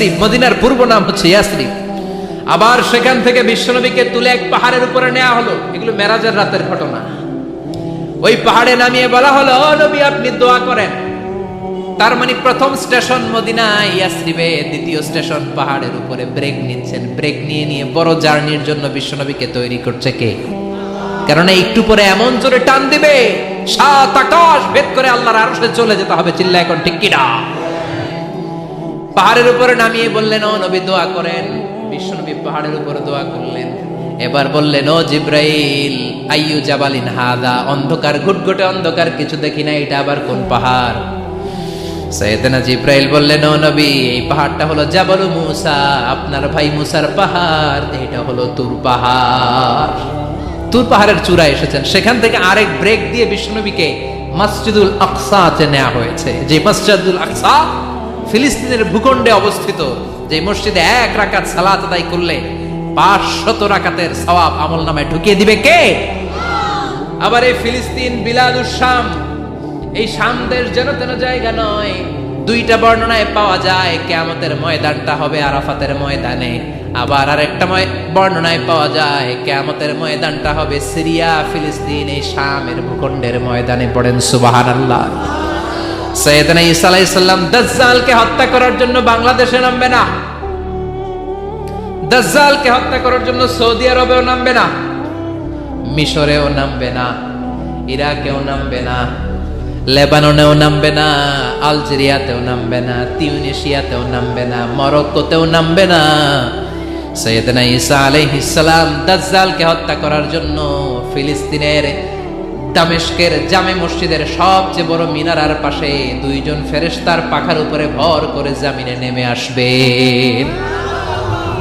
ইয়াসরিব, মদিনার পূর্ব নাম হচ্ছে ইয়াসরিব। আবার সেখান থেকে বিশ্বনবীকে তুলে এক পাহাড়ের উপরে নেওয়া হলো। এগুলো মেরাজের রাতের ঘটনা। ওই পাহাড়ে নামিয়ে বলা হলো, ও নবী আপনি দোয়া করেন। তার মানে প্রথম স্টেশন মদিনা ইয়াসরিবে, দ্বিতীয় স্টেশন পাহাড়ের উপরে। ব্রেক নিচ্ছেন, ব্রেক নিয়ে নিয়ে বড় জার্নির জন্য বিশ্বনবীকে তৈরি করছে কে? কারণ একটু পরে এমন জোরে টান দিবে, সাত আকাশ ভেদ করে আল্লাহর আরশে চলে যেতে হবে। চিল্লা এখন ঠিক কিনা? পাহাড়ের উপরে নামিয়ে বললেন, ও নবী দোয়া করেন। বিশ্বনবী পাহাড়ের উপরে দোয়া করলেন। এবার বললেন, ও জিব্রাইল, আইয়ু জাবালিন হাদা, অন্ধকার, ঘুটঘুটে অন্ধকার, কিছু দেখি না, এটা আবার কোন পাহাড়? সাইয়েদনা জিব্রাইল বললেন, ও নবী এই পাহাড়টা হলো জাবাল মুসা, আপনার ভাই মুসার পাহাড়। এটা হলো তুর পাহাড়। তুর পাহাড়ের চূড়ায় এসেছেন। সেখান থেকে আরেক ব্রেক দিয়ে বিশ্বনবীকে মসজিদুল আকসাতে নেওয়া হয়েছে। যে মসজিদুল আকসা ফিলিস্তিনের ভূখণ্ডে অবস্থিত, যে মসজিদে এক রাকাত সালাত আদায় করলে 500 রাকাতের সওয়াব আমলনামায় ঢুকিয়ে দিবে কে? আবার এই ফিলিস্তিন বিলাদুশ শাম, এই শাম দেশ যেন তেন জায়গা নয়। দুইটা বর্ণনায় পাওয়া যায় কিয়ামতের ময়দানটা হবে আরাফাতের ময়দানে। আবার আরেকটা বর্ণনায় পাওয়া যায় কিয়ামতের ময়দানটা হবে সিরিয়া, ফিলিস্তিন, এই শামের ভূখণ্ডের ময়দানে। পড়েন সুবহানাল্লাহ। সাইয়েদনা ঈসা আলাইহিস সালাম দাজ্জালকে হত্যা করার জন্য বাংলাদেশে নামবে না। দাজ্জালকে হত্যা করার জন্য সৌদি আরবেও নামবে না, মিশরেও নামবে না, ইরাকেও নামবে না, লেবাননেও নামবে না, আলজেরিয়াতেও নামবে না, তিউনিসিয়াতেও নামবে না, মরক্কোতেও নামবে না। সাইয়েদনা ঈসা আলাইহিস সালাম দাজ্জালকে হত্যা করার জন্য ফিলিস্তিনের দামেস্কের জামে মসজিদের সবচেয়ে বড় মিনারার পাশে দুইজন ফেরেশতার পাখার উপরে ভর করে জমিনে নেমে আসবেন।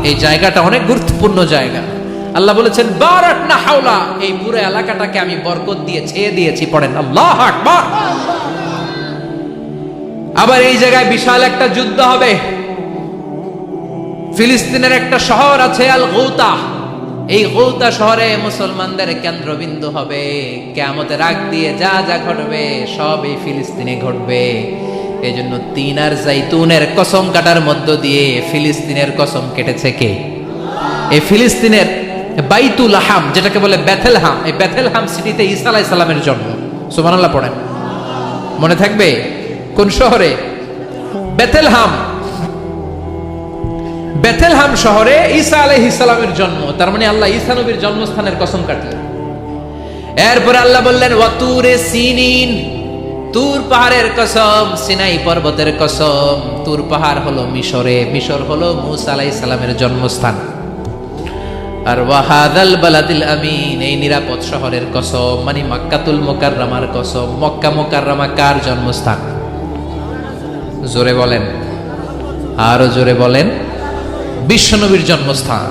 এই জায়গাটা অনেক গুরুত্বপূর্ণ জায়গা। আল্লাহ বলেছেন, বারাকনা হাওলা, এই পুরো এলাকাটাকে আমি বরকত দিয়ে ছেয়ে দিয়েছি। পড়েন আল্লাহু আকবার। আবার এই জায়গায় বিশাল একটা যুদ্ধ হবে। ফিলিস্তিনের একটা শহর আছে আল গৌতা। এই গৌতা শহরে মুসলমানদের কেন্দ্রবিন্দু হবে। কিয়ামতের আগ দিয়ে যা যা ঘটবে সব এই ফিলিস্তিনে ঘটবে। এই জন্য তিন আর জাইতুনের কসম কাটার মধ্য দিয়ে ফিলিস্তিনের কসম কেটেছে কে? এই ফিলিস্তিনের বাইতুল হাম, যেটাকে বলে বেথেলহাম, এই বেথেলহাম সিটিতে ঈসা আলাইহিস সালামের জন্ম। সুবহানাল্লাহ পড়েন। মনে থাকবে কোন শহরে? বেথেলহাম। বেথেলহাম শহরে ঈসা আলাইহিস সালামের জন্ম। তার মানে আল্লাহ ঈসা নবীর জন্মস্থানের কসম কাটলেন। এরপরে আল্লাহ বললেন, ওয়াতুরে সিনিন, তুর পাহাড়ের কসম, সিনাই পর্বতের কসম। তুর পাহাড় হলো মিশরে, মিশর হলো মুসা আলাইহিস সালামের জন্মস্থান। আর ওয়াহাদাল বালাদিল আমিন, এই নিরাপদ শহরের কসম, মানে মক্কাতুল মুকাররমার কসম। মক্কা মুকাররমা কার জন্মস্থান? জোরে বলেন, আরো জোরে বলেন। বিশ্বনবীর জন্মস্থান।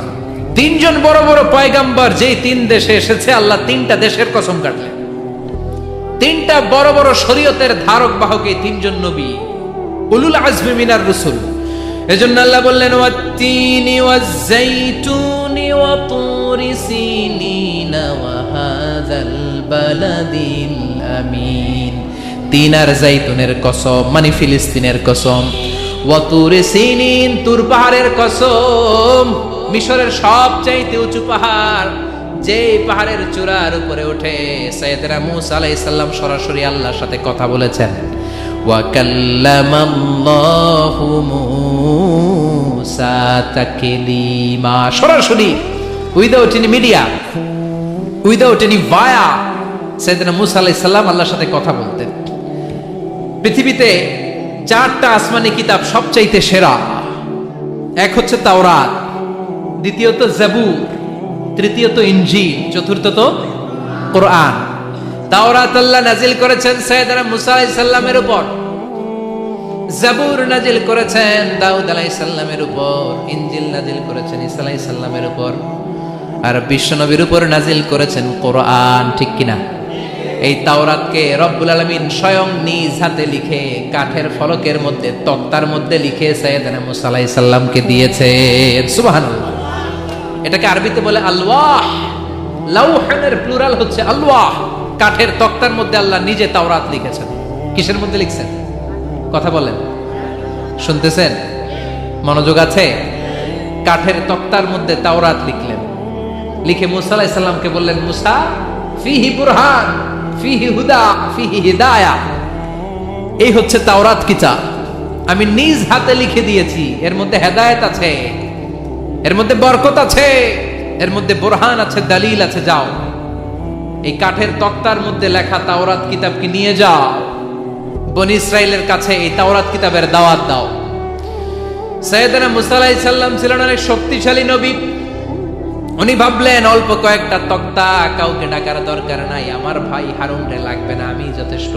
তিনজন বড় বড় পয়গাম্বর যেই তিন দেশে এসেছে, আল্লাহ তিনটা দেশের কসম কাটলেন। তিনটা বড় বড় শরীয়তের ধারক বাহক এই তিনজন নবী, উলুল আজমি মিনার রাসূল। এজন্য আল্লাহ বললেন, ওয়াত্তিনি ওয়াজ-যাইতুনি ওয়া তুরি সিনিন ওয়া হাযাল বালাদিল আমিন। তিন আর যাইতুনের কসম, মানে ফিলিস্তিনের কসম। ওয়া তুরি সিনিন, তুর পাহাড়ের কসম, মিশরের সবচাইতে উঁচু পাহাড়, যে পাহাড়ের চূড়ার উপরে উঠে সাইয়েদনা মুসা আলাইহিস সালাম সরাসরি আল্লাহর সাথে কথা বলেছেন। ওয়া কাল্লামাল্লাহু মুসা তাকলিমা, সরাসরি, without any media, without any via, সাইয়েদনা মুসা আলাইহিস সালাম আল্লাহর সাথে কথা বলতেন। পৃথিবীতে 4টা আসমানি কিতাব সবচাইতে সেরা। এক হচ্ছে তাওরাত, দ্বিতীয়ত জাবুর, তৃতীয়ত ইনজিল, চতুর্থত কোরআন। তাওরাত আল্লাহ নাজিল করেছেন সাইয়েদনা মুসা আলাইহিস সালামের উপর, জাবুর নাজিল করেছেন দাউদ আলাইহিস সালামের উপর, ইনজিল নাজিল করেছেন ঈসা আলাইহিস সালামের উপর, আর বিশ্বনবীর উপর নাজিল করেছেন কোরআন। ঠিক কিনা? এই তাওরাতকে রব্বুল আলামিন স্বয়ং নিজ হাতে লিখে কাঠের ফলকের মধ্যে, তক্তার মধ্যে লিখে সাইয়েদনা মুসা আলাইহিস সালামকে দিয়েছেন। সুবহানাল্লাহ। এটাকে আরবিতে বলে আলওয়াহ। লাউহের প্লুরাল হচ্ছে আলওয়াহ। কাঠের তক্তার মধ্যে আল্লাহ নিজে তাওরাত লিখেছেন। কিসের মধ্যে লিখছেন? কথা বলেন, শুনতেছেন? মনোযোগ আছে? কাঠের তক্তার মধ্যে তাওরাত লিখলেন, লিখে মুসা আলাইহিস সালামকে বললেন, মুসা ফিহি বুরহান ফিহি হুদা ফিহি হিদায়া, এই হচ্ছে তাওরাত কিতাব, আমি নিজ হাতে লিখে দিয়েছি, এর মধ্যে হেদায়েত আছে, এর মধ্যে বরকত আছে, এর মধ্যে বুরহান আছে, দলিল আছে। যাও এই কাঠের তক্তার মধ্যে লেখা তাওরাত কিতাবকে নিয়ে যাও, বনি ইসরাইলের কাছে এই তাওরাত কিতাবের দাওয়াত দাও। সাইয়েদনা মুসা আলাইহিস সালাম ছিলেন অনেক শক্তিশালী নবী। উনি ভাবলেন অল্প কয়েকটা তক্তা, কাউকে ডাকার দরকার নাই, আমার ভাই হারুন রে লাগবে না, আমি যথেষ্ট।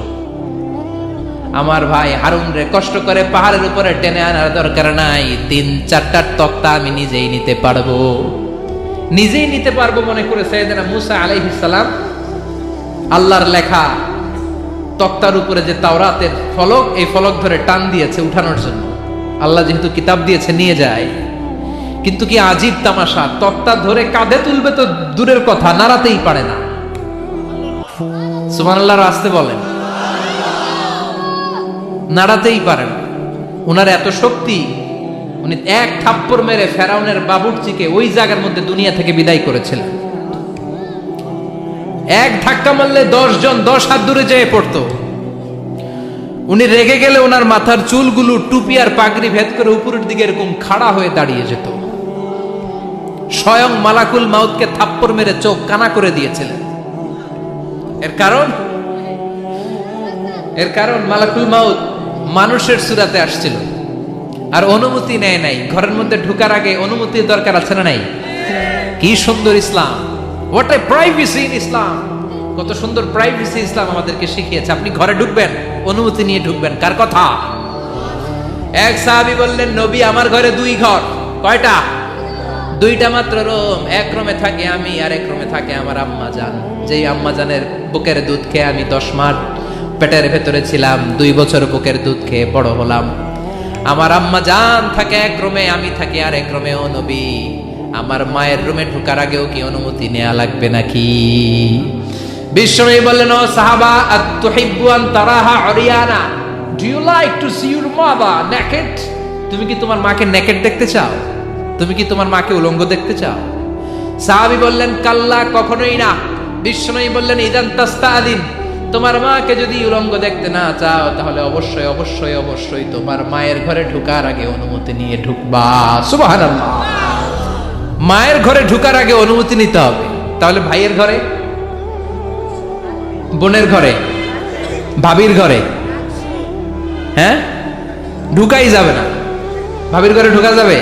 আমার ভাই হারুন রে কষ্ট করে পাহাড়ের উপরে টেনে আনার দরকার নাই, 3-4টা তক্তা আমি নিজেই নিতে পারবো, নিজেই নিতে পারবো মনে করে সাইয়েদনা মুসা আলাইহিস সালাম আল্লাহর লেখা তক্তার উপরে যে তাওরাতের ফলক, এই ফলক ধরে টান দিয়েছে উঠানোর জন্য। আল্লাহ যেহেতু কিতাব দিয়েছে নিয়ে যায়, কিন্তু কি আজীব তামাশা, তক্তা ধরে কাঁধে তুলবে তো দূরের কথা, নাড়াতেই পারে না। সুবহানাল্লাহ আসতে বলেন, নাড়াতেই পারে না। উনার এত শক্তি, উনি এক থাপ্পড় মেরে ফেরাউনের বাবুর্চিকে ওই জায়গার মধ্যে দুনিয়া থেকে বিদায় করেছিলেন। এক ধাক্কা মারলে 10 জন 10 হাত দূরে যেয়ে পড়তো। উনি রেগে গেলে ওনার মাথার চুলগুলো টুপি আর পাগড়ি ভেদ করে উপরের দিকে এরকম খাড়া হয়ে দাঁড়িয়ে যেত। স্বয়ং মালাকুল মাউতকে থাপ্পড় মেরে চোখ কানা করে দিয়েছিলেন। এর কারণ মালাকুল মাউত মানুষের সূরাতে আসছিল আর অনুমতি নেয় নাই। ঘরের মধ্যে ঢোকার আগে অনুমতির দরকার আছে না নাই? কি সুন্দর ইসলাম, হোয়াট এ প্রাইভেসি ইন ইসলাম, কত সুন্দর প্রাইভেসি ইসলাম আমাদেরকে শিখিয়েছে। আপনি ঘরে ঢুকবেন, অনুমতি নিয়ে ঢুকবেন। কার কথা? এক সাহাবী বললেন, নবী আমার ঘরে 2 ঘর। কয়টা? 2টা মাত্র রুম। এক রুমে থাকে আমি, আর এক রুমে থাকে আমার আম্মা জান, যেই আম্মা জানের বুকের দুধ খেয়ে আমি 10 মাস পেটের ভেতরে ছিলাম, 2 বছর বুকের দুধ খেয়ে বড় হলাম। আমার আম্মা জান থাকে এক রুমে, আমি থাকি আর এক রুমে। ও নবী, আমার মায়ের রুমে ঢোকার আগেও কি অনুমতি নেওয়া লাগবে নাকি? বিশ্বনবী বললেন, ও সাহাবা, আতুহিব্বু আন তারাহা উরিয়ানা, do you like to see your mother naked? তুমি কি তোমার মাকে নেকেড দেখতে চাও? তুমি কি তোমার মাকে উলঙ্গ দেখতে চাও? সাহাবী বললেন, কাল্লা, কখনোই না। বিশ্বনবী বললেন, ইদান তাস্তাদিন, তোমার মাকে যদি উলঙ্গ দেখতে না চাও তাহলে অবশ্যই অবশ্যই অবশ্যই তোমার মায়ের ঘরে ঢোকার আগে অনুমতি নিয়ে ঢুকবা। সুবহানাল্লাহ। মায়ের ঘরে ঢোকার আগে অনুমতি নিতে হবে। তাহলে ভাইয়ের ঘরে, বোনের ঘরে, ভাবির ঘরে, হ্যাঁ, ঢুকাই যাবে না। ভাবির ঘরে ঢোকা যাবে?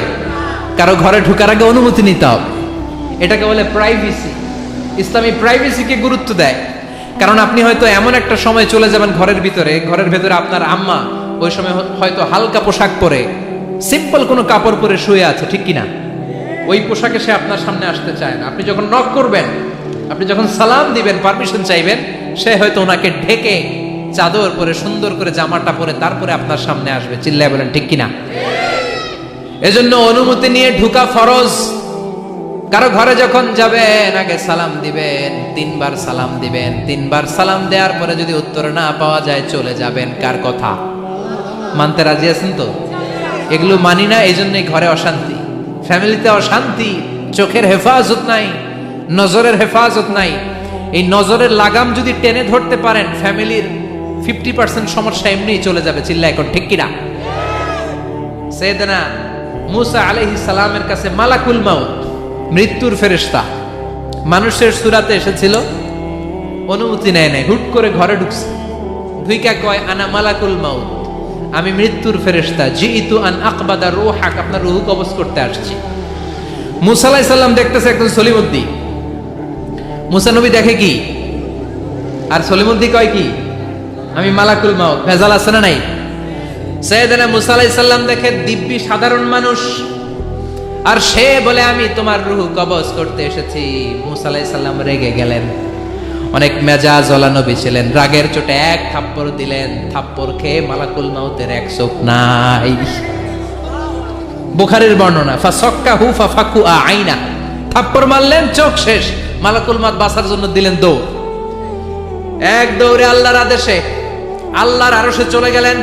কারো ঘরে ঢোকার আগে অনুমতি নিতে হবে। এটাকে বলে প্রাইভেসি। ইসলামী প্রাইভেসিকে গুরুত্ব দেয়। কারণ আপনি হয়তো এমন একটা সময় চলে যাবেন ঘরের ভেতরে আপনার আম্মা ওই সময় হয়তো হালকা পোশাক পরে, সিম্পল কোনো কাপড় পরে শুয়ে আছে, ঠিক কিনা? ওই পোশাকে সে আপনার সামনে আসতে চায় না। আপনি যখন নক করবেন, আপনি যখন সালাম দিবেন, পারমিশন চাইবেন, সে হয়তো ওনাকে ঢেকে চাদর পরে সুন্দর করে জামাটা পরে তারপরে আপনার সামনে আসবে। চিল্লায় বলেন ঠিক কিনা? এজন্য অনুমতি নিয়ে ঢুকা ফরজ। কারো ঘরে যখন যাবেন আগে সালাম দিবেন, 3 বার সালাম দিবেন। 3 বার সালাম দেওয়ার পরে যদি উত্তর না পাওয়া যায় চলে যাবেন। কার কথা? মানতে রাজি আছেন তো? এগুলো মানি না, এই জন্যই ঘরে অশান্তি, ফ্যামিলিতে অশান্তি, চোখের হেফাজত নাই, নজরের হেফাজত নাই। এই নজরের লাগাম যদি টেনে ধরতে পারেন, ফ্যামিলির 50% সমস্যা এমনিই চলে যাবে। চিল্লা এখন ঠিক কিনা? সাইয়েদনা মুসা আলাইহিস সালামের কাছে মালাকুল মাউত, মৃত্যুর ফেরেশতা, মানুষের সূরাতে এসেছিল, অনুমতি নেয় নাই, হুট করে ঘরে ঢুকছে। ঢুইকা কয়, আনা মালাকুল মাউত, আমি মৃত্যুর ফেরেশতা, জিইতু আন আকবাদা রূহাক, আপনার রূহ কবজ করতে আসছি। মুসা আলাইহিস সালাম দেখতেছে একজন সলিমুদ্দি। মুসা নবী দেখে কি, আর সলিমুদ্দি কয় কি, আমি মালাকুল মাউত। ভেজাল আছে না নাই? সাইয়েদনা মুসা আলাইহিস সালাম দেখে দিব্যি সাধারণ মানুষ, আর সে বলে আমি তোমার রূহ কবজ করতে এসেছি। মুসা আলাইহিস সালাম রেগে গেলেন। অনেক মেজাজওয়ালা নবী ছিলেন। রাগের চোটে এক থাপ্পড় দিলেন। থাপ্পড় খেয়ে মালাকুল মাউতের এক চোখ নাই। বুখারীর বর্ণনা, ফাসাক্কাহু ফাফাকু আইনা, থাপ্পড় মারলেন, চোখ শেষ। মালাকুল মাউত বাঁচার জন্য দিলেন দৌড়। এক দৌড়ে আল্লাহর আদেশে আল্লাহর আরশে চলে গেলেন।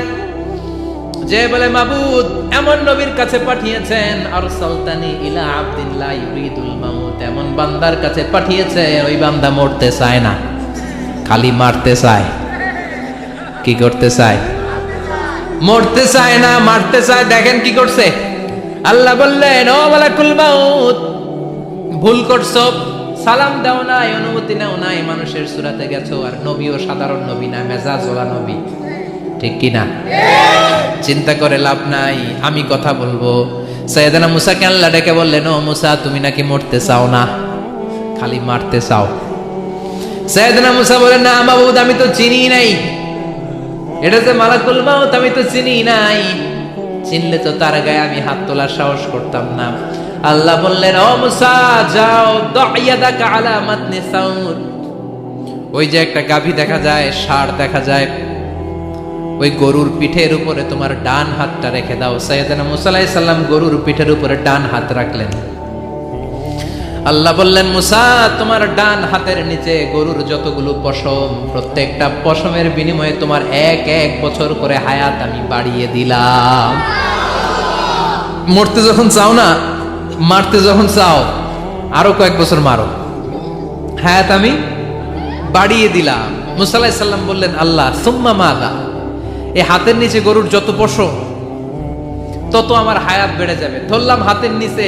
যে বলে মাবুদ এমন নবীর কাছে পাঠিয়েছেন, আরসালতানি ইলা আবদিন লা ইউরিদুল মাউত, এমন বান্দার কাছে পাঠিয়েছে ওই বান্দা মরতে চায় না, খালি মারতে চায়। কি করতে চায়? মরতে চায় না, মারতে চায়। দেখেন কি করছে আল্লাহ বললেন, ও মালাকুল মাউত, ভুল করছো, সালাম দাও নাই, অনুমতি নাও নাই, মানুষের সূরাতে গেছো, আর নবীও সাধারণ নবী না, মেজাজওয়ালা নবী, ঠিক কি না? চিন্তা করে লাভ নাই, আমি কথা বলবো। সাইয়েদনা মুসাকে আল্লাহ ডেকে বললেন, ও মুসা, তুমি নাকি মরতে চাও না, খালি মারতে চাও। সাইয়েদনা মুসা বলেন, না মাবুদ, আমি তো চিনি নাই, এটা যে মালাকুল মাউত আমি তো চিনি নাই, চিনলে তো তার গায়ে আমি হাত তোলার সাহস করতাম না। আল্লাহ বললেন, ও মুসা যাও, দাইয়াদাকা আলা মাতনি সাউর, ওই যে একটা গাভী দেখা যায়, ষাঁড় দেখা যায়, ওই গরুর পিঠের উপরে তোমার ডান হাতটা রেখে দাও। সাইয়েদনা মুসা আলাইহিস সালাম গরুর পিঠের উপরে ডান হাত রাখলেন। আল্লাহ বললেন, মুসা, তোমার ডান হাতের নিচে গরুর যতগুলো পশম, প্রত্যেকটা পশমের বিনিময়ে তোমার এক এক বছর করে হায়াত আমি বাড়িয়ে দিলাম। মরতে যখন চাও না, মারতে যখন চাও, আরো কয়েক বছর মারো, হায়াত আমি বাড়িয়ে দিলাম। মুসা আলাইহিস সালাম বললেন, আল্লাহ সুম্মা মাযা, এই হাতের নিচে গরুর যত পশম তত আমার হায়াত বেড়ে যাবে। ধরলাম হাতের নিচে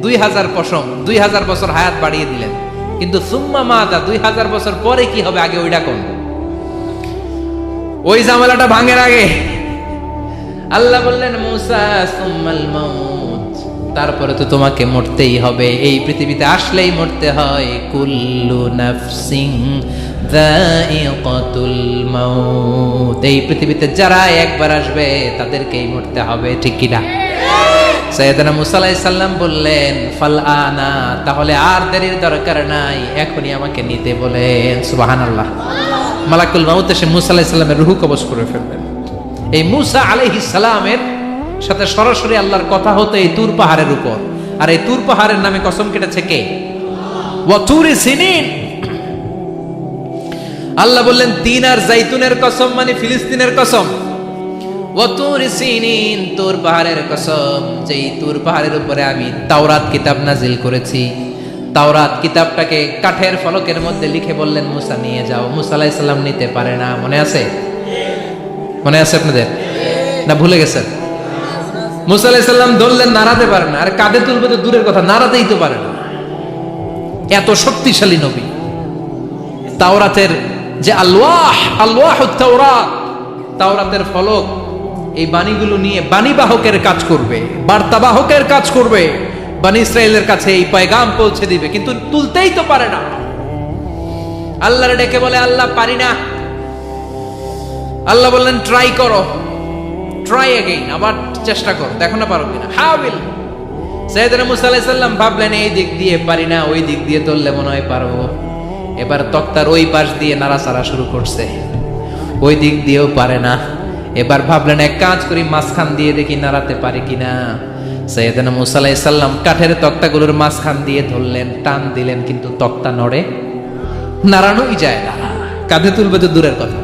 2000 পশম, 2000 বছর হায়াত বাড়িয়ে দিলেন, কিন্তু সুম্মা মাযা, 2000 বছর পরে কি হবে, আগে ওইটা কোন, ওই ঝামেলাটা ভাঙের আগে। আল্লাহ বললেন, মুসা সুম্মাল মাউত, তারপরে তো তোমাকে মরতেই হবে, এই পৃথিবীতে আসলেই মরতে হয়। কুল্লু নাফসিন যায়িকাতুল মাউত, এই পৃথিবীতে যারা একবার আসবে তাদেরকেই মরতে হবে, ঠিক কি না? সাইয়েদনা মুসা আলাইহিস সালাম বললেন, ফাল আনা, তাহলে আর দেরির দরকার নাই, এখনই আমাকে নিতে বলেন। সুবহানাল্লাহ। মালাকুল মাউত এসে মুসা আলাইহিস সালামের রূহ কবজ করে ফেললেন। এই মুসা আলাইহিস সালামের সাথে সরাসরি আল্লাহর কথা হতো এই তুর পাহাড়ের উপর, আর এই তুর পাহাড়ের নামে কসম কেটেছে কে? ওয়া তুরি সিনিন। আল্লাহ বললেন, তিন আর জাইতুনের কসম, মানে ফিলিস্তিনের কসম। ওয়া তুরি সিনিন, তুর পাহাড়ের কসম, যেই তুর পাহাড়ের উপরে আমি তাওরাত কিতাব নাজিল করেছি। তাওরাত কিতাবটাকে কাঠের ফলকের মধ্যে লিখে বললেন, মুসা নিয়ে যাও। মুসা আলাইহিস সালাম নিতে পারে না, মনে আছে? মনে আছে আপনাদের না ভুলে গেছেন? মুসা আলাইহিস সালাম ধরলেন, নাড়াতে পারে না, আর কাঁধে তুলবে তো দূরের কথা, নাড়াতেই তো পারে না, এত শক্তিশালী নবী। তাওরাতের যে আলওয়াহুত তাওরাত, তাওরাতের ফলক, এই বাণীগুলো নিয়ে বাণীবাহকের কাজ করবে, বার্তাবাহকের কাজ করবে, বনি ইসরাইলের কাছে এই পয়গাম পৌঁছে দিবে, কিন্তু তুলতেই তো পারে না। আল্লাহর ডেকে বলে, আল্লাহ পারি না। আল্লাহ বললেন, ট্রাই করো, ট্রাই এগেইন, আবার চেষ্টা করো, দেখো না পারো কিনা। হাবিল। সাইয়েদনা মুসা আলাইহিস সালাম ভাবলেন, এই দিক দিয়ে পারি না, ওই দিক দিয়ে তুললে মনে হয় পারবো। এবার তক্তার ওই পাশ দিয়ে নাড়াচাড়া শুরু করছে, ওই দিক দিয়েও পারে না। এবার ভাবলেন, এক কাজ করি, মাঝখান দিয়ে দেখি নাড়াতে পারি কিনা। সাইয়েদনা মুসা আলাইহিস সালাম কাঠের তক্তাগুলোর মাঝখান দিয়ে ধরলেন, টান দিলেন, কিন্তু তক্তা নড়ে, নাড়ানোই যায় না, কাঁধে তুলবে তো দূরের কথা।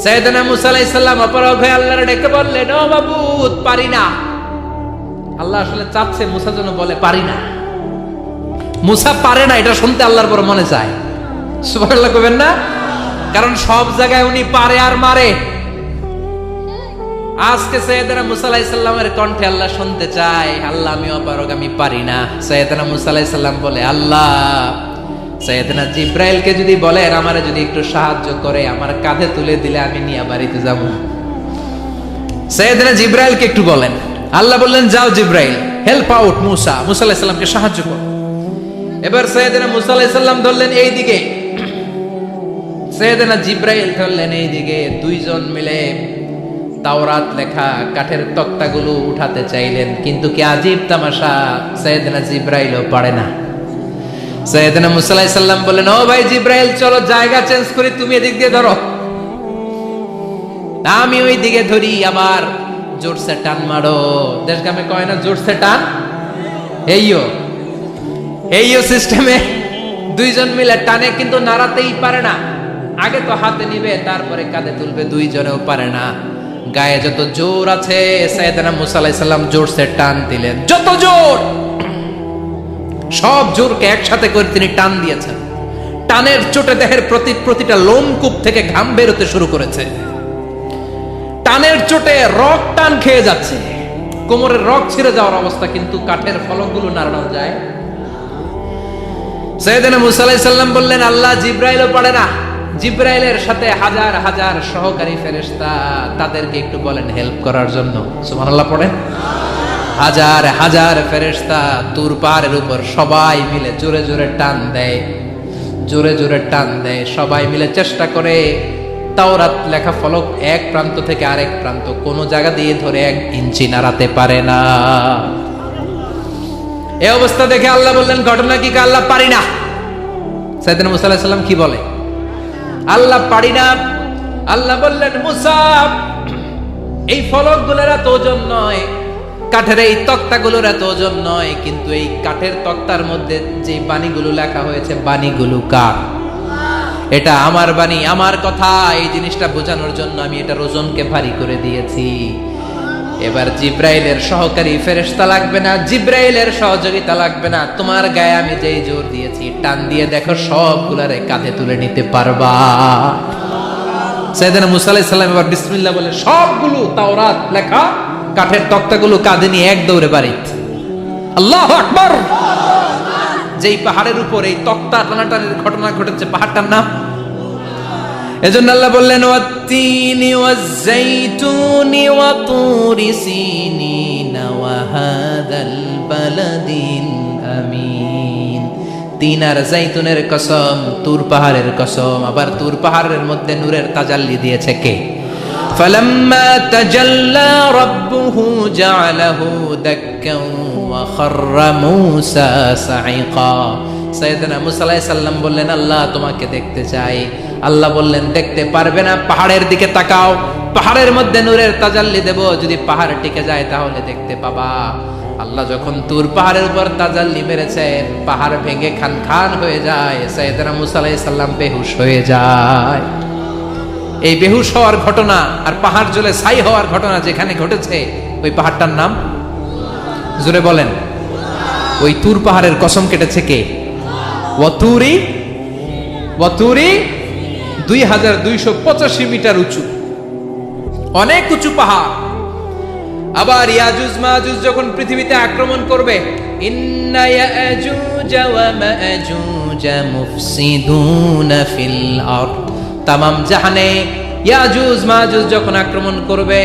সাইয়েদনা মুসা আলাইহিস সালাম অপরাগ হয়ে আল্লাহর ডেকে বললেন, ও মাবুদ, পারি না। আল্লাহ আসলে চাচ্ছে মুসা যেন বলে পারি না। মুসা পারে না এটা শুনতে আল্লাহর বড় মনে চায়। সুবহানাল্লাহ কইবেন না? কারণ সব জায়গায় উনি পারে আর মারে। আজকে সাইয়েদনা মুসা আলাইহিস সালামের কণ্ঠে আল্লাহ শুনতে চায়, আল্লাহ আমি অপারগ, আমি পারি না। সাইয়েদনা মুসা আলাইহিস সালাম বলে, আল্লাহ সাইয়েদনা জিব্রাইলকে যদি বলেন আমারে যদি একটু সাহায্য করে, আমার কাঁধে তুলে দিলে আমি নিয়ে বাড়িতে যাব। সাইয়েদনা জিব্রাইলকে একটু বলেন। আল্লাহ বললেন, যাও জিব্রাইল, হেল্প আউট মুসা, মুসা আলাইহিস সালামকে সাহায্য করো। এবার সাইয়েদনা মুসা আলাইহিস সালাম ধরলেন এই দিকে, সাইয়েদনা জিব্রাইল ধরলেন এই দিকে। দুইজন মিলে তাওরাত লেখা কাঠের তক্তাগুলো উঠাতে চাইলেন, কিন্তু কি আজীব তামাশা, সাইয়েদনা জিব্রাইলও পারে না। সাইয়েদনা মুসা আলাইহিস সালাম বললেন, ও ভাই জিব্রাইল, চলো জায়গা চেঞ্জ করি, তুমি এদিক দিয়ে ধরো, আমি ওই দিকে ধরি, আবার জোরসে টান মারো। দেশগ্রামে কয় না জোরসে টান, এইও সিস্টেমে দুইজন মিলে টানে, কিন্তু নাড়াতেই পারে না। আগে তো হাতে নিবে, তারপরে কাঁধে তুলবে, দুইজনেও পারে না। গায়ে যত জোর আছে সাইয়েদনা মুসা আলাইহিস সালাম জোরসে টান দিলেন, যত জোর, সব জোরকে একসাথে করে তিনি টান দিয়েছেন। টানের চোটে দেহের প্রতিটা লোমকূপ থেকে ঘাম বেরোতে শুরু করেছে। টানের চোটে রক টান খেয়ে যাচ্ছে, কোমরের রক ছিঁড়ে যাওয়ার অবস্থা, কিন্তু কাঠের ফলকগুলো নাড়ানো যায়। সাইয়েদনা মুসা আলাইহিস সালাম বললেন, আল্লাহ, জিব্রাইলও পারে না। জিব্রাইলের সাথে হাজার হাজার সহকারী ফেরেশতা, তাদেরকে একটু বলেন হেল্প করার জন্য। সুবহানাল্লাহ পড়েন। হাজার হাজার ফেরেশতা তুর পাহাড়ের উপর সবাই মিলে জোরে জোরে টান দেয়, জোরে জোরে টান দেয়, সবাই মিলে চেষ্টা করে। তাওরাত লেখা ফলক এক প্রান্ত থেকে আরেক প্রান্ত কোন জায়গা দিয়ে ধরে 1 ইঞ্চি নাড়াতে পারে না। এই অবস্থা দেখে আল্লাহ বললেন, ঘটনা কি? আল্লাহ, পারি না। সাইয়েদনা মুসা আলাইহিস সালাম কি বলে? আল্লাহ, পারি না। আল্লাহ বললেন, মুসা, এই ফলকগুলোর এত ওজন নয়, কাঠের এই তক্তাগুলোর এত ওজন নয়, কিন্তু এই কাঠের তক্তার মধ্যে যে বাণীগুলো লেখা হয়েছে, বাণীগুলো কার? এটা আমার বাণী, আমার কথা। এই জিনিসটা বোঝানোর জন্য আমি এটার ওজনকে ভারী করে দিয়েছি। এবার জিব্রাইলের সহকারী ফেরেশতা লাগবে না, জিব্রাইলের সহযোগিতা লাগবে না। তোমার গায়ে আমি যেই জোর দিয়েছি, টান দিয়ে দেখো সবগুলারে কাঁধে তুলে নিতে পারবা। সাইয়েদনা মুসা আলাইহিস সালাম এবার বিসমিল্লাহ বলে সবগুলো তাওরাত লেখা কাঠের তক্তাগুলো কাঁধে নিয়ে এক দৌড়ে বাড়িতে। আল্লাহু আকবার। যেই পাহাড়ের উপর এই তক্তা টানাটানির ঘটনা ঘটেছে, পাহাড়টার নাম, এজন্য আল্লাহ বললেন, ওয়াত্তিনি ওয়াজ-যাইতুনি ওয়া তুরি সিনিনা ওয়া হাদাল বালাদিল আমিন। তিন আর যাইতুনের কসম, তুর পাহাড়ের কসম। আবার তুর পাহাড়ের মধ্যে নূরের তাজাল্লি দিয়েছে কে? ফালাম্মা তাজাল্লা রাব্বুহু জাআলাহু দাক্কান ওয়া খাররা মূসা সাঈকা। সাইয়েদনা মুসা আলাইহিস সালাম বললেন, আল্লাহ, তোমাকে দেখতে চাই। আল্লাহ বললেন, দেখতে পারবে না, পাহাড়ের দিকে তাকাও, পাহাড়ের মধ্যে নূরের তাজাল্লি দেব, যদি পাহাড় টিকে যায় তাহলে দেখতে পাবা। আল্লাহ যখন তুর পাহাড়ের উপর তাজাল্লি মেরেছে, পাহাড় ভেঙে খান খান হয়ে যায়। সাইয়েদনা মুসা আলাইহিস সালাম বেহুশ হয়ে যায়। এই বেহুশ হওয়ার ঘটনা আর পাহাড় জ্বলে ছাই হওয়ার ঘটনা যেখানে ঘটেছে, ওই পাহাড়টার নাম জোরে বলেন। ওই তুর পাহাড়ের কসম কেটেছে কে? ওয়াতুরি। ওয়াতুরি 2285 মিটার উঁচু, অনেক উঁচু পাহাড়। আবার ইয়াজুজ মাজুজ যখন পৃথিবীতে আক্রমণ করবে, ইন্না ইয়াজুজ ওয়া মাজুজ মুফসিদুনা ফিল আরদ। তামাম জাহানে ইয়াজুজ মাজুজ যখন আক্রমণ করবে,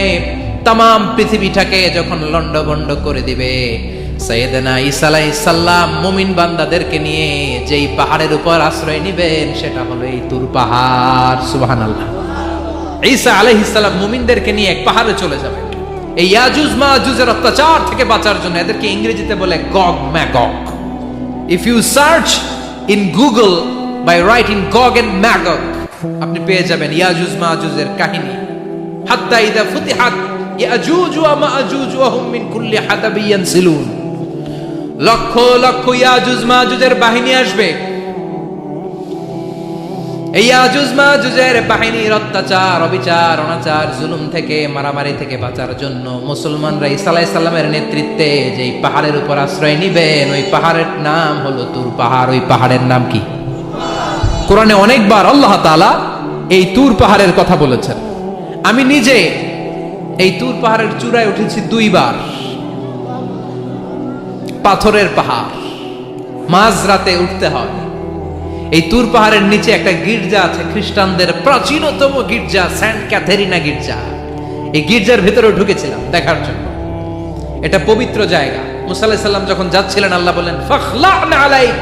তামাম পৃথিবীটাকে যখন লন্ডভন্ড করে দিবে, সাইয়েদনা ঈসা আলাইহিস সালাম মুমিন বান্দাদেরকে নিয়ে যেই পাহাড়ের উপর আশ্রয় নেবেন, সেটা হলো এই তুর পাহাড়। সুবহানাল্লাহ। ঈসা আলাইহিস সালাম মুমিনদেরকে নিয়ে এক পাহাড়ে চলে যাবেন। এই ইয়াজুজ মাজুজের অত্যাচার থেকে বাঁচার জন্য, এদেরকে ইংরেজিতে বলে Gog Magog. If you search in Google by writing Gog and Magog, আপনি পেয়ে যাবেন ইয়াজুজ মাজুজের কাহিনী। হাত্তা ইদা ফুতিহাত ইয়াজুজ ওয়া মাজুজ ওয়া হুম মিন কুল্লি হাদাবিন ইয়ানসিলুন। লক্ষ লক্ষ ইয়াজুজ মাজুজের বাহিনী আসবে। এই ইয়াজুজ মাজুজের বাহিনীর অত্যাচার, অবিচার, অনাচার, জুলুম থেকে, মারামারি থেকে বাঁচার জন্য মুসলমানরা ঈসা আলাইহিস সালামের নেতৃত্বে যেই পাহাড়ের উপর আশ্রয় নিবেন, ওই পাহাড়ের নাম হলো তুর পাহাড়। ওই পাহাড়ের নাম কি? কোরআনে অনেকবার আল্লাহ তাআলা এই তুর পাহাড়ের কথা বলেছেন। আমি নিজে এই তুর পাহাড়ের চূড়ায় উঠেছি 2 বার। পাথরের পাহাড়, মাঝরাতে উঠতে হয়। এই তুর পাহাড়ের নিচে একটা গির্জা আছে, খ্রিস্টানদের প্রাচীনতম গির্জা, সেন্ট ক্যাথেরিনা গির্জা। এই গির্জার ভিতরে ঢুকেছিলাম দেখার জন্য। এটা পবিত্র জায়গা। মুসা আলাইহিস সালাম যখন যাচ্ছিলেন, আল্লাহ বলেন, ফাখলা'না আলাইক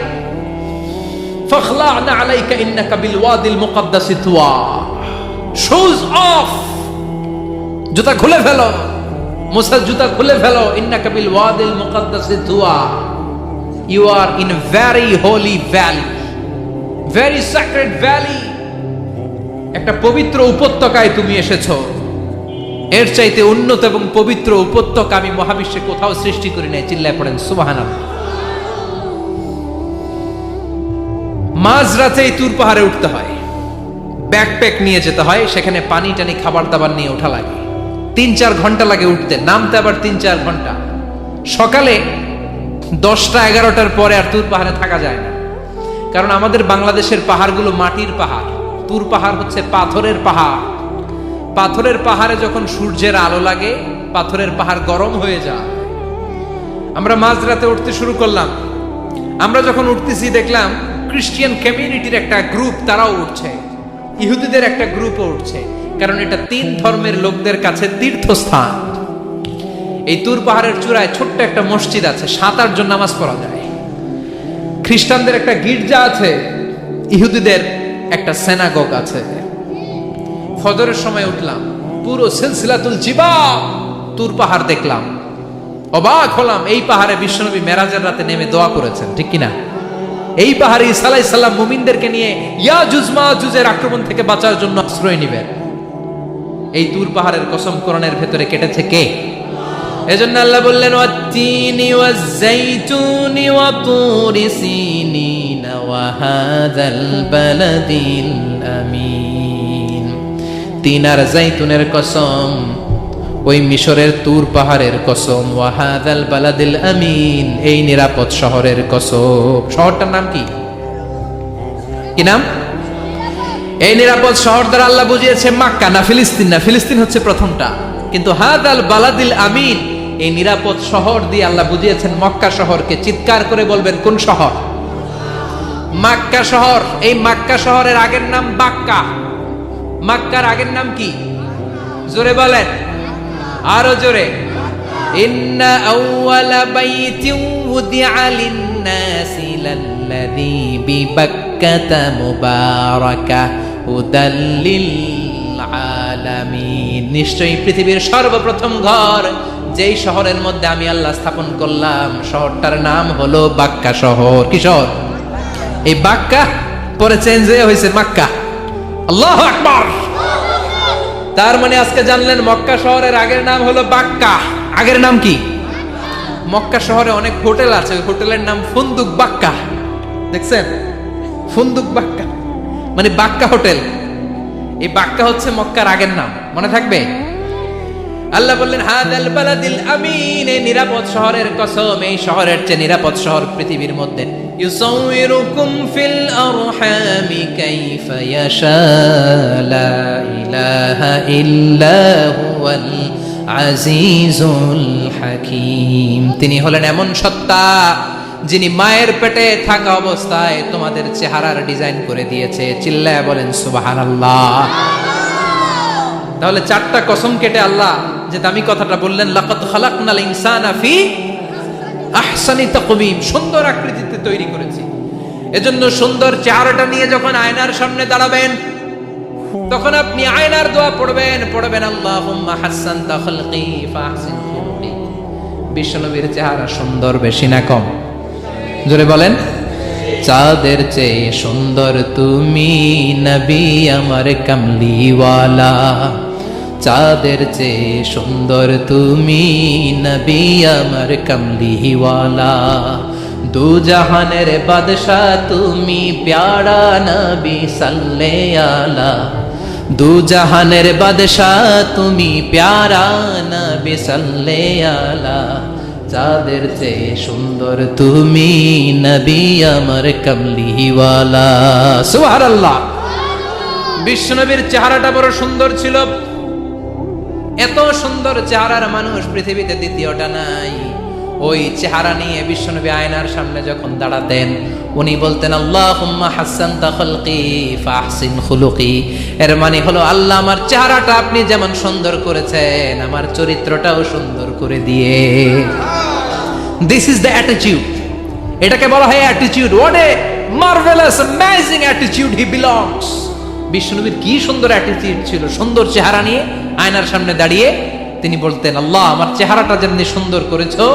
ফাখলা'না আলাইকা ইন্নাকা বিল ওয়াদিল মুকদ্দাসি তুয়া। শুজ অফ, জুতা খুলে ফেলো। মুসা জুতা খুলে ফেলো। ইন্নাকা বিল ওয়াদিল মুকদ্দাসি তুয়া। You are in very holy valley, very sacred valley. একটা পবিত্র উপত্যকায় তুমি এসেছো। এর চাইতে উন্নত এবং পবিত্র উপত্যকা আমি মহাবিশ্বে কোথাও সৃষ্টি করি নাই। চিল্লায় পড়েন সুবহানাল্লাহ। মাঝরাতে এই তুর পাহাড়ে উঠতে হয়, ব্যাকপ্যাক নিয়ে যেতে হয়, সেখানে পানি টানি খাবার দাবার নিয়ে ওঠা লাগে। 3-4 ঘন্টা লাগে উঠতে, নামতে আবার 3-4 ঘন্টা। সকালে 10টা-11টার পরে আর তুর পাহাড়ে থাকা যায় না, কারণ আমাদের বাংলাদেশের পাহাড়গুলো মাটির পাহাড়, তুর পাহাড় হচ্ছে পাথরের পাহাড়। পাথরের পাহাড়ে যখন সূর্যের আলো লাগে, পাথরের পাহাড় গরম হয়ে যায়। আমরা মাঝরাতে উঠতে শুরু করলাম। আমরা যখন উঠতেছি দেখলাম খ্রিস্টিয়ান কমিউনিটির একটা গ্রুপ, তারাও উঠছে, ইহুদিদের একটা গ্রুপও উঠছে, কারণ এটা 3 ধর্মের লোকদের কাছে তীর্থস্থান। এই তুর পাহাড়ের চূড়ায় ছোট্ট একটা মসজিদ আছে, 7-8 জন নামাজ পড়া যায়। খ্রিস্টানদের একটা গির্জা আছে, ইহুদিদের একটা সিনাগগ আছে। ফজরের সময় উঠলাম, পুরো সিলসিলাতুল জিবা তুর পাহাড় দেখলাম, অবাক হলাম। এই পাহাড়ে বিশ্বনবী মেরাজের রাতে নেমে দোয়া করেছেন, ঠিক কিনা? এই পাহাড়ে ঈসা আলাইহিস সালাম মুমিনদেরকে নিয়ে ইয়াজুজ মাজুজের আক্রমণ থেকে বাঁচার জন্য আশ্রয় নেবেন। এই তুর পাহাড়ের কসম কোরআনের ভেতরে কেটেছে কে? এজন্য আল্লাহ বললেন ওয়াত-তিনি ওয়াজ-যাইতুনি ওয়া তুরি সিনিন ওয়া হাযাল বালাদিল আমিন। তিন আর যাইতুনের কসম, ওই মিশরের তুর পাহাড়ের কসম, ওয়া হাযাল বালাদিল আমিন, এই নিরাপদ শহরের কসম। শহরটার নাম কি? কি নাম? এই নিরাপদ শহর দ্বারা আল্লাহ বুঝিয়েছে মক্কা, না ফিলিস্তিন না। ফিলিস্তিন হচ্ছে প্রথমটা, কিন্তু হাযাল বালাদিল আমিন, এই নিরাপদ শহর দিয়ে আল্লাহ বুঝিয়েছেন মক্কা শহরকে। চিৎকার করে বলবেন কোন শহর? মক্কা শহর। এই মক্কা শহরের আগের নাম বাক্কা। মক্কার আগের নাম কি? জোরে বলেন, আরো জোরে। ইন্না আউওয়ালা বাইতিন উদিআ লিন-নাসি লাল্লাযী বিবাক্কাতা মুবারাকা হুদাল লিল আলামিন। নিশ্চয়ই পৃথিবীর সর্বপ্রথম ঘর যেই শহরের মধ্যে আমি আল্লাহ স্থাপন করলাম, শহরটার নাম হলো বাক্কা শহর। কি শহর? এই বাক্কা পরে চেঞ্জ হয়ে হয়েছে মক্কা। আল্লাহু আকবার। তার মানে আজকে জানলেন মক্কা শহরের আগের নাম হলো বাক্কা। আগের নাম কি? মক্কা শহরে অনেক হোটেল আছে, ওই হোটেলের নাম ফুন্দুক বাক্কা। দেখছেন? ফুন্দুক বাক্কা মানে বাক্কা হোটেল। এই বাক্কা হচ্ছে মক্কার আগের নাম, মনে থাকবে? আল্লাহ বললেন হাযাল বালাদিল আমিন, এই নিরাপদ শহরের কসম, এই শহরের চেয়ে নিরাপদ শহর পৃথিবীর মধ্যে। ইউসাউইরুকুম ফিল আরহামি কাইফা ইয়াশা লা ইলাহা ইল্লা হুয়াল আজিজুল হাকীম। তিনি হলেন এমন সত্তা যিনি মায়ের পেটে থাকা অবস্থায় তোমাদের চেহারার ডিজাইন করে দিয়েছে। চিল্লায়া বলেন সুবহানাল্লাহ। তাহলে 4টা কসম কেটে আল্লাহ যে দামি কথাটা বললেন, লাকাদ খালাকনাল ইনসানা ফি আহসানি তাকওয়িম, সুন্দর আকৃতিতে তৈরি করেছি। এজন্য সুন্দর চেহারাটা নিয়ে যখন আয়নার সামনে দাঁড়াবেন, তখন আপনি আয়নার দোয়া পড়বেন আল্লাহুম্মা হাসানতা খালকি ফাহসিন খুলুকি। বিশ্বনবীর চেহারা সুন্দর বেশি না কম? জোরে বলেন। চাঁদের চেয়ে সুন্দর তুমি নবী আমার কামলিওয়ালা, চাঁদের চেয়ে সুন্দর তুমি নবী আমার কামলিওয়ালা। দু জাহানের বাদশাহ তুমি প্যারা নবী সাল্লে আলা, দু জাহানের বাদশাহ তুমি প্যারা নবী সাল্লে আলা। চাঁদের চেয়ে সুন্দর তুমি নবী আমার কামলিওয়ালা। সুবহানাল্লাহ। বিশ্বনবীর চেহারাটা বড় সুন্দর ছিল। এত সুন্দর চেহারার মানুষ পৃথিবীতে দ্বিতীয়টা নাই। ওই চেহারা নিয়ে বিশ্বনবী আয়নার সামনে যখন দাঁড়াতেন, উনি বলতেন আল্লাহুম্মা হাসানতা খালকি ফাহসিন খুলুকি। এর মানে হলো আল্লাহ আমার চেহারাটা আপনি যেমন সুন্দর করেছেন, আমার চরিত্রটাও সুন্দর করে দিয়ে। This is the attitude. এটাকে বলা হয় attitude. What a marvellous amazing attitude he belongs. বিশ্বনবীর কি সুন্দর অ্যাটিটিউড ছিল। সুন্দর চেহারা নিয়ে আয়নার সামনে দাঁড়িয়ে তিনি বলতেন, আল্লাহ আমার চেহারাটা যেমনি সুন্দর করেছো,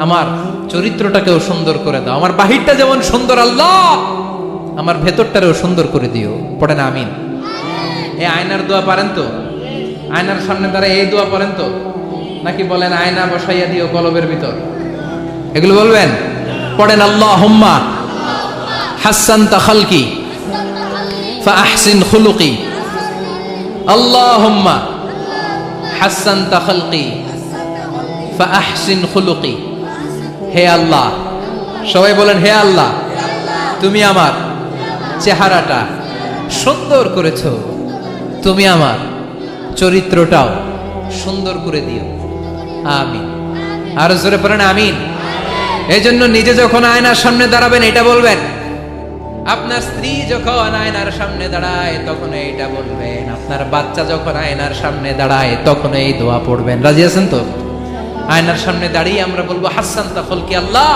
আমার চরিত্রটাকেও সুন্দর করে দাও। আমার বাহিরটা যেমন সুন্দর, আল্লাহ আমার ভেতরটারেও সুন্দর করে দিও। পড়েন আমিন। এই আয়নার দোয়া পারেন তো? আয়নার সামনে দাঁড়ায় এই দোয়া পড়েন তো? নাকি বলেন আয়না বসাইয়া দিও কলবের ভিতর? এগুলো বলবেন? পড়েন আল্লাহুম্মা হাসানতা খালকি ফাহসিন খুলুকি, আল্লাহুম্মা হাসানতা খালকি ফাআহসিন খুলুকি। হে আল্লাহ, সবাই বলেন হে আল্লাহ, তুমি আমার চেহারাটা সুন্দর করেছো, তুমি আমার চরিত্রটাও সুন্দর করে দিও। আমিন। আরো জোরে পড়েন আমিন। এই জন্য নিজে যখন আয়নার সামনে দাঁড়াবেন এটা বলবেন, আপনার স্ত্রী যখন আয়নার সামনে দাঁড়ায় তখন এইটা বলবেন, আপনার বাচ্চা যখন আয়নার সামনে দাঁড়ায় তখন এই দোয়া পড়বেন। রাজি আছেন তো? আয়নার সামনে দাঁড়িয়ে আমরা বলবো হাসানতা খালকি, আল্লাহ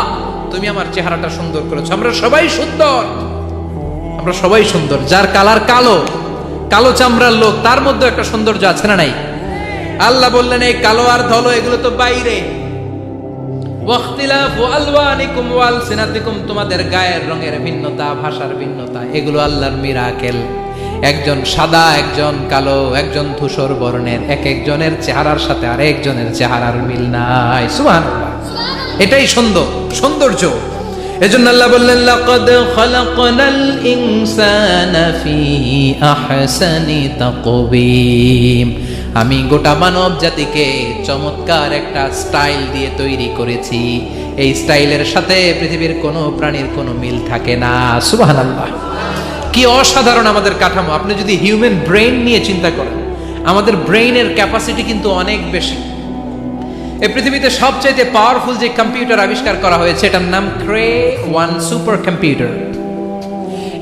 তুমি আমার চেহারাটা সুন্দর করেছো। আমরা সবাই সুন্দর, আমরা সবাই সুন্দর। যার কালার কালো, কালো চামড়ার লোক, তার মধ্যে একটা সৌন্দর্য আছে না নাই? আল্লাহ বললেন এই কালো আর ধলো এগুলো তো বাইরে, ওয়াখতিলাফু আলওয়ানিকুম ওয়া আলসিনাতিকুম, তোমাদের গায়ের রঙের ভিন্নতা, ভাষার ভিন্নতা, এগুলো আল্লাহর মিরাকেল। একজন সাদা, একজন কালো, একজন ধূসর বর্ণের, এক একজনের চেহারার সাথে আরেকজনের চেহারার মিল নাই। সুবহানাল্লাহ। এটাই সৌন্দর্য। এজন্য আল্লাহ বললেন লাকাদ খালাকনাল ইনসানা ফি আহসানি তাকওয়িম, আমি গোটা মানব জাতিকে চমৎকার একটা স্টাইল দিয়ে তৈরি করেছি। এই স্টাইলের সাথে পৃথিবীর কোনো প্রাণীর কোনো মিল থাকে না। সুবহানাল্লাহ। কি অসাধারণ আমাদের কাঠামো। আপনি যদি হিউম্যান ব্রেইন নিয়ে চিন্তা করেন, আমাদের ব্রেইনের ক্যাপাসিটি কিন্তু অনেক বেশি। এই পৃথিবীতে সবচাইতে পাওয়ারফুল যে কম্পিউটার আবিষ্কার করা হয়েছে এটার নাম Cray one super computer.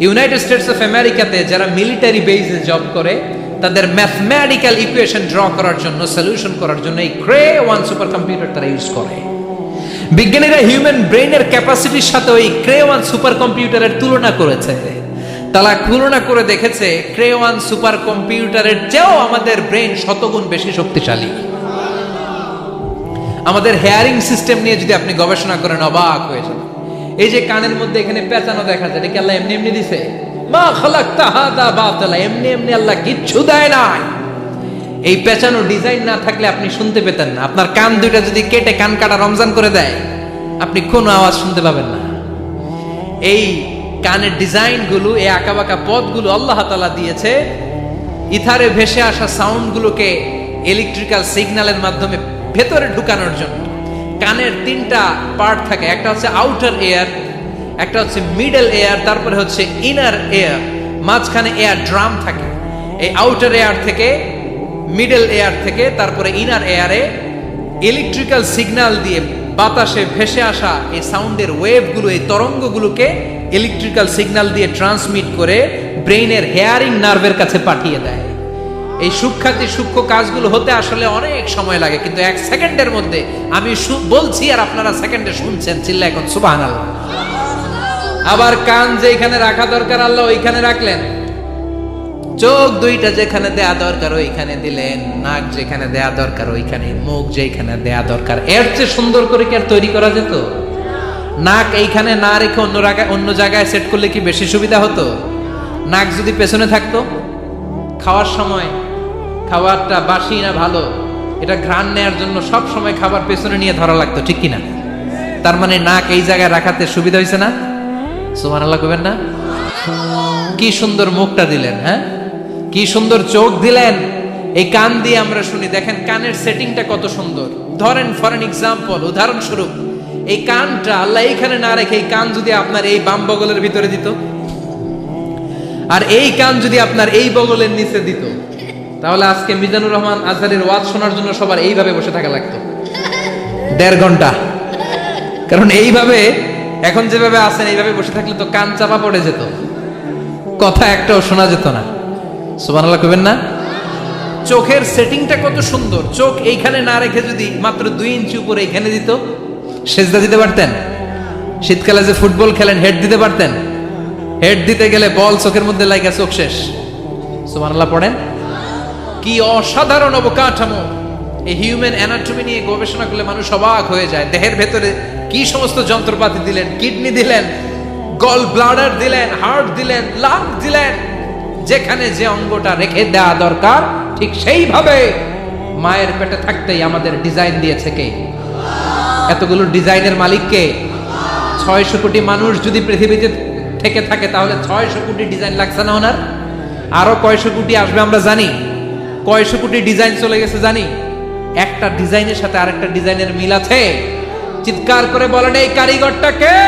United States of আমেরিকাতে যারা মিলিটারি বেসে জব করে তাদের ম্যাথমেটিক্যাল ইকুয়েশন ড্র করার জন্য, সলিউশন করার জন্য এই ক্রে-1 সুপার কম্পিউটার তারা ইউজ করে। বিজ্ঞানীরা হিউম্যান ব্রেইনের ক্যাপাসিটির সাথে ওই ক্রে-1 সুপার কম্পিউটারের তুলনা করেছে। তারা তুলনা করে দেখেছে ক্রে-1 সুপার কম্পিউটারের চেয়েও আমাদের ব্রেইন শতগুণ বেশি শক্তিশালী। আমাদের হেয়ারিং সিস্টেম নিয়ে যদি আপনি গবেষণা করেন অবাক হয়ে যাবেন। এই যে কানের মধ্যে এখানে পেঁচানো দেখা যায়, এটা কি আল্লাহ এমনি এমনি দিছে? মা খালাকতা হাদা বাতিলা, এমনি এমনি আল্লাহ কিচ্ছু দেয় নাই। এই পেঁচানো ডিজাইন না থাকলে আপনি শুনতে পেতেন না। আপনার কান দুইটা যদি কেটে কান কাটা রমজান করে দেয়, আপনি কোনো আওয়াজ শুনতে পাবেন না। এই কানের ডিজাইন গুলো, এই আঁকাবাঁকা পথগুলো আল্লাহ তাআলা দিয়েছে ইথারে ভেসে আসা সাউন্ড গুলোকে ইলেকট্রিক্যাল সিগন্যালের মাধ্যমে ভেতরে ঢুকানোর জন্য। কানের তিনটা পার্ট থাকে, একটা হচ্ছে আউটার এয়ার, একটা হচ্ছে মিডল এয়ার, তারপরে হচ্ছে ইনার এয়ার, মাঝখানে এয়ার ড্রাম থাকে। এই আউটার এয়ার থেকে, মিডল এয়ার থেকে, তারপরে ইনার এয়ারে ইলেকট্রিক্যাল সিগন্যাল দিয়ে বাতাসে ভেসে আসা এই সাউন্ডের ওয়েভগুলো, এই তরঙ্গগুলোকে ইলেকট্রিক্যাল সিগন্যাল দিয়ে ট্রান্সমিট করে ব্রেইনের হেয়ারিং নার্ভের কাছে পাঠিয়ে দেয়। এই সূক্ষ্ম কাজগুলো হতে আসলে অনেক সময় লাগে, কিন্তু 1 সেকেন্ডের মধ্যে আমি বলছি আর আপনারা সেকেন্ডে শুনছেন। চিল্লা এখন সুবহানাল্লাহ। আবার কান যেখানে রাখা দরকার আল্লাহ ওইখানে রাখলেন, চোখ দুইটা যেখানে দেয়া দরকার ওইখানে দিলেন, নাক যেখানে দেয়া দরকার ওইখানে, মুখ যেখানে দেয়া দরকার। এর চেয়ে সুন্দর করে কি আর তৈরি করা যেত? নাক এইখানে না রেখে অন্য জায়গায় সেট করলে কি বেশি সুবিধা হতো? নাক যদি পেছনে থাকতো, খাওয়ার সময় খাবারটা বাসি না ভালো এটা ঘ্রাণ নেয়ার জন্য সব সময় খাবার পেছনে নিয়ে ধরা লাগতো, ঠিক কিনা? তার মানে নাক এই জায়গায় রাখাতে সুবিধা হয়েছে না? সুবহানাল্লাহ কইবেন না? কি সুন্দর মুখটা দিলেন, হ্যাঁ, কি সুন্দর চোখ দিলেন। এই কান দিয়ে আমরা শুনি, দেখেন কানের সেটিংটা কত সুন্দর। ধরেন ফর এন এক্সাম্পল, উদাহরণস্বরূপ, এই কানটা আল্লাহ এইখানে না রেখে এই কান যদি আপনার এই বাম বগলের ভিতরে দিত, আর এই কান যদি আপনার এই বগলের নিচে দিত, তাহলে আজকে মিজানুর রহমান আজহারের ওয়াজ শোনার জন্য সবার এইভাবে বসে থাকা লাগতো 1.5 ঘন্টা। কারণ এইভাবে এখন যেভাবে আছেন এইভাবে বসে থাকলে তো কান চাপা পড়ে যেত, কথা একটাও শোনা যেত না। সুবহানাল্লাহ কইবেন না? চোখের সেটিংটা কত সুন্দর। চোখ এইখানে না রেখে যদি মাত্র 2 ইঞ্চি উপরে এইখানে দিত, সেজদা দিতে পারতেন। শীতকালে যে ফুটবল খেলেন, হেড দিতে পারতেন। হেড দিতে গেলে বল চোখের মধ্যে লাগা চোখ শেষ। সুবহানাল্লাহ পড়েন। কি অসাধারণ অবকাঠামো। এই হিউম্যান অ্যানাটমি নিয়ে গবেষণা করলে মানুষ অবাক হয়ে যায়। দেহের ভেতরে কি সমস্ত যন্ত্রপাতি দিলেন, কিডনি দিলেন, গল ব্লাডার দিলেন, হার্ট দিলেন, লাং দিলেন। যেখানে যে অঙ্গটা রেখে দেওয়া দরকার ঠিক সেইভাবে মায়ের পেটে থাকতেই আমাদের ডিজাইন দিয়েছে কে? এতগুলো ডিজাইনের মালিক কে? 600 কোটি মানুষ যদি পৃথিবীতে থেকে থাকে তাহলে 600 কোটি ডিজাইন লাগছে না ওনার? আরো কয়শো কোটি আসবে আমরা জানি। কয়শো কোটি ডিজাইন চলে গেছে জানি। একটা ডিজাইনের সাথে আরেকটা ডিজাইনের মিল আছে? চিৎকার করে বলেন এই কারিগরটা কে?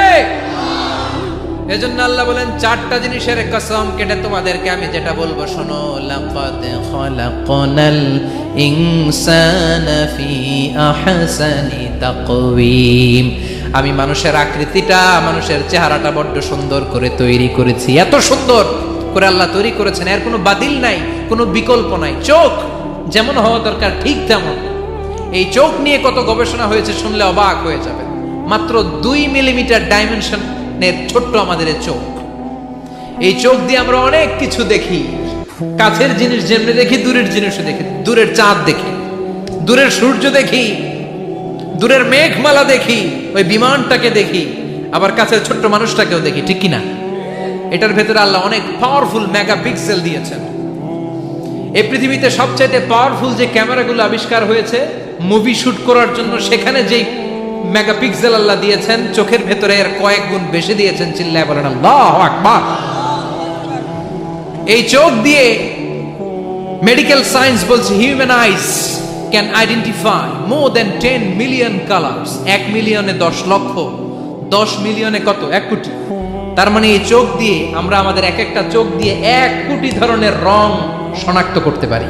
এজন্য আল্লাহ বলেন চারটা জিনিসের কসম কেটে তোমাদেরকে আমি যেটা বলবো শোনো। লাকাদ খালাকনাল ইনসানা ফি আহসানি তাকওয়িম। আমি মানুষের আকৃতিটা, মানুষের চেহারাটা বড্ড সুন্দর করে তৈরি করেছি। এত সুন্দর করে আল্লাহ তৈরি করেছেন, এর কোনো বাতিল নাই, কোনো বিকল্প নাই। চোখ যেমন হওয়া দরকার ঠিক তেমন। এই চোখ নিয়ে কত গবেষণা হয়েছে শুনলে অবাক হয়ে যাবে। মাত্র 2 মিলিমিটার ডাইমেনশনের ছোট্ট আমাদের এই চোখ। এই চোখ দিয়ে আমরা অনেক কিছু দেখি। কাছের জিনিস যেমনি দেখি, দূরের জিনিসও দেখি। দূরের চাঁদ দেখি, দূরের সূর্য দেখি, দূরের মেঘমালা দেখি, ওই বিমানটাকে দেখি, আবার কাছের ছোট্ট মানুষটাকেও দেখি, ঠিক কিনা? এটার ভেতরে আল্লাহ অনেক পাওয়ারফুল মেগাপিক্সেল দিয়েছেন। এই পৃথিবীতে সবচাইতে পাওয়ারফুল যে ক্যামেরাগুলো আবিষ্কার হয়েছে মুভি শুট করার জন্য, সেখানে যেই মেগাপিক্সেল আল্লাহ দিয়েছেন, চোখের ভেতরে এর কয়েক গুণ বেশি দিয়েছেন। চিল্লায় বলেন আল্লাহু আকবার। এই চোখ দিয়ে মেডিকেল সায়েন্স বলছে human ice can identify more than 10 million colours. 1 মিলিয়নে 10 লক্ষ, 10 মিলিয়নে কত? 1 কোটি। তার মানে এই চোখ দিয়ে আমরা আমাদের এক একটা চোখ দিয়ে 1 কোটি ধরনের রং শনাক্ত করতে পারি।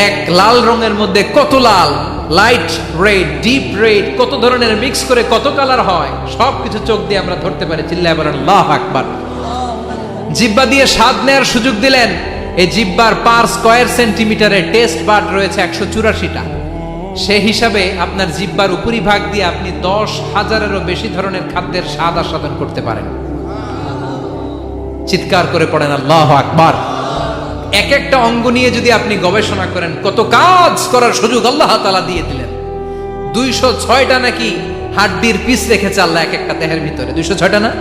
এক লাল রঙের মধ্যে কত লাল, লাইট রেড, ডিপ রেড, কত ধরনের মিক্স করে কত কালার হয়, সবকিছু চোখ দিয়ে আমরা ধরতে পারি। চিল্লায় বলেন আল্লাহু আকবার। জিহ্বা দিয়ে স্বাদ নেওয়ার সুযোগ দিলেন। এই জিহ্বার পার স্কয়ার সেন্টিমিটারে টেস্ট বাড রয়েছে 184টা। সেই হিসাবে আপনার জিহ্বার উপরিভাগ দিয়ে আপনি 10,000-এরও বেশি ধরনের খাদ্যের স্বাদ আস্বাদন করতে পারেন। চিৎকার করে পড়েন আল্লাহু আকবার। এক একটা অঙ্গ নিয়ে যদি আপনি গবেষণা করেন, কত কাজ করার সুযোগ আল্লাহ তাআলা দিয়ে দিলেন। 206টা নাকি হাড্ডির পিস রেখেছে আল্লাহ এক একটা দেহের ভিতরে। 206টা না,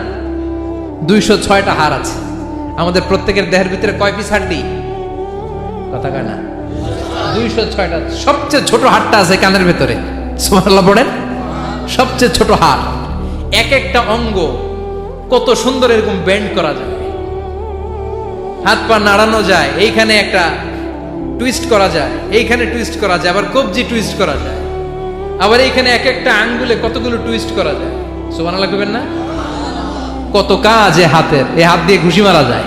206টা হাড় আছে। আমাদের প্রত্যেকের দেহের ভিতরে কয় পিস হাড্ডি? কথা কয় না, 206টা। সবচেয়ে ছোট হাড়টা আছে কানের ভেতরে। সুবহানাল্লাহ পড়েন। সবচেয়ে ছোট হাড়। এক একটা অঙ্গ কত সুন্দর এরকম বেন্ড করা যায়, হাত পা নাড়ানো যায়, এইখানে একটা টুইস্ট করা যায়, এইখানে টুইস্ট করা যায়, আবার কবজি টুইস্ট করা যায়, আবার এইখানে এক একটা আঙ্গুলে কতগুলো টুইস্ট করা যায়। সুবহানাল্লাহ কইবেন না? কত কাজ এ হাতের। এই হাত দিয়ে ঘুষি মারা যায়,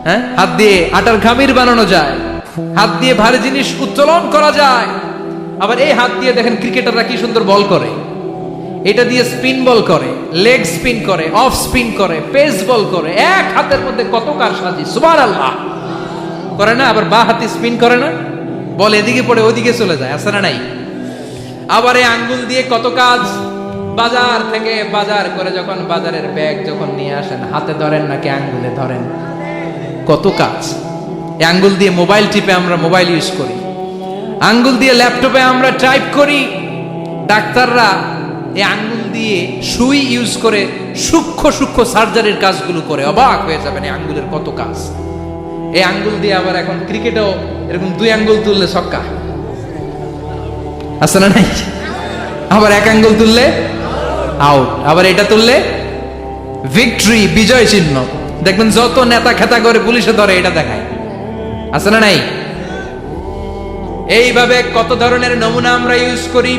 হ্যাঁ, হাত দিয়ে আটার খামির বানানো যায়, হাত দিয়ে ভারী জিনিস উত্তোলন করা যায়। আবার এই হাত দিয়ে দেখেন ক্রিকেটাররা কি সুন্দর বল করে। এটা দিয়ে স্পিন বল করে, লেগ স্পিন করে, অফ স্পিন করে, পেস বল করে। এক হাতের মধ্যে কত কারসাজি। সুবহানাল্লাহ করে না? আবার বাঁ হাতে স্পিন করে না, বল এদিকে পড়ে ওদিকে চলে যায়, আছে না নাই? আবার এই আঙ্গুল দিয়ে কত কাজ। বাজার থেকে বাজার করে যখন বাজারের ব্যাগ যখন নিয়ে আসেন, হাতে ধরেন নাকি আঙ্গুলে ধরেন? কত কাজ। এই আঙ্গুল দিয়ে মোবাইল টিপে আমরা মোবাইল ইউজ করি, আঙ্গুল দিয়ে ল্যাপটপে আমরা টাইপ করি। ডাক্তাররা এই আঙ্গুল দিয়ে সুই ইউজ করে সূক্ষ্ম সূক্ষ্ম সার্জারির কাজগুলো করে। অবাক হয়ে যাবেন এই আঙ্গুলের কত কাজ। এই আঙ্গুল দিয়ে আবার এখন ক্রিকেটেও এরকম 2 আঙ্গুল তুললে ছক্কা, আছে না নাই? আবার 1 আঙ্গুল তুললে আউট, আবার এটা তুললে ভিক্টরি, বিজয় চিহ্ন। দেখবেন যত নেতা খেতা করে পুলিশে ধরে এটা দেখায়, আছে না নাই? এইভাবে কত ধরনের নমুনা আমরা ইউজ করি,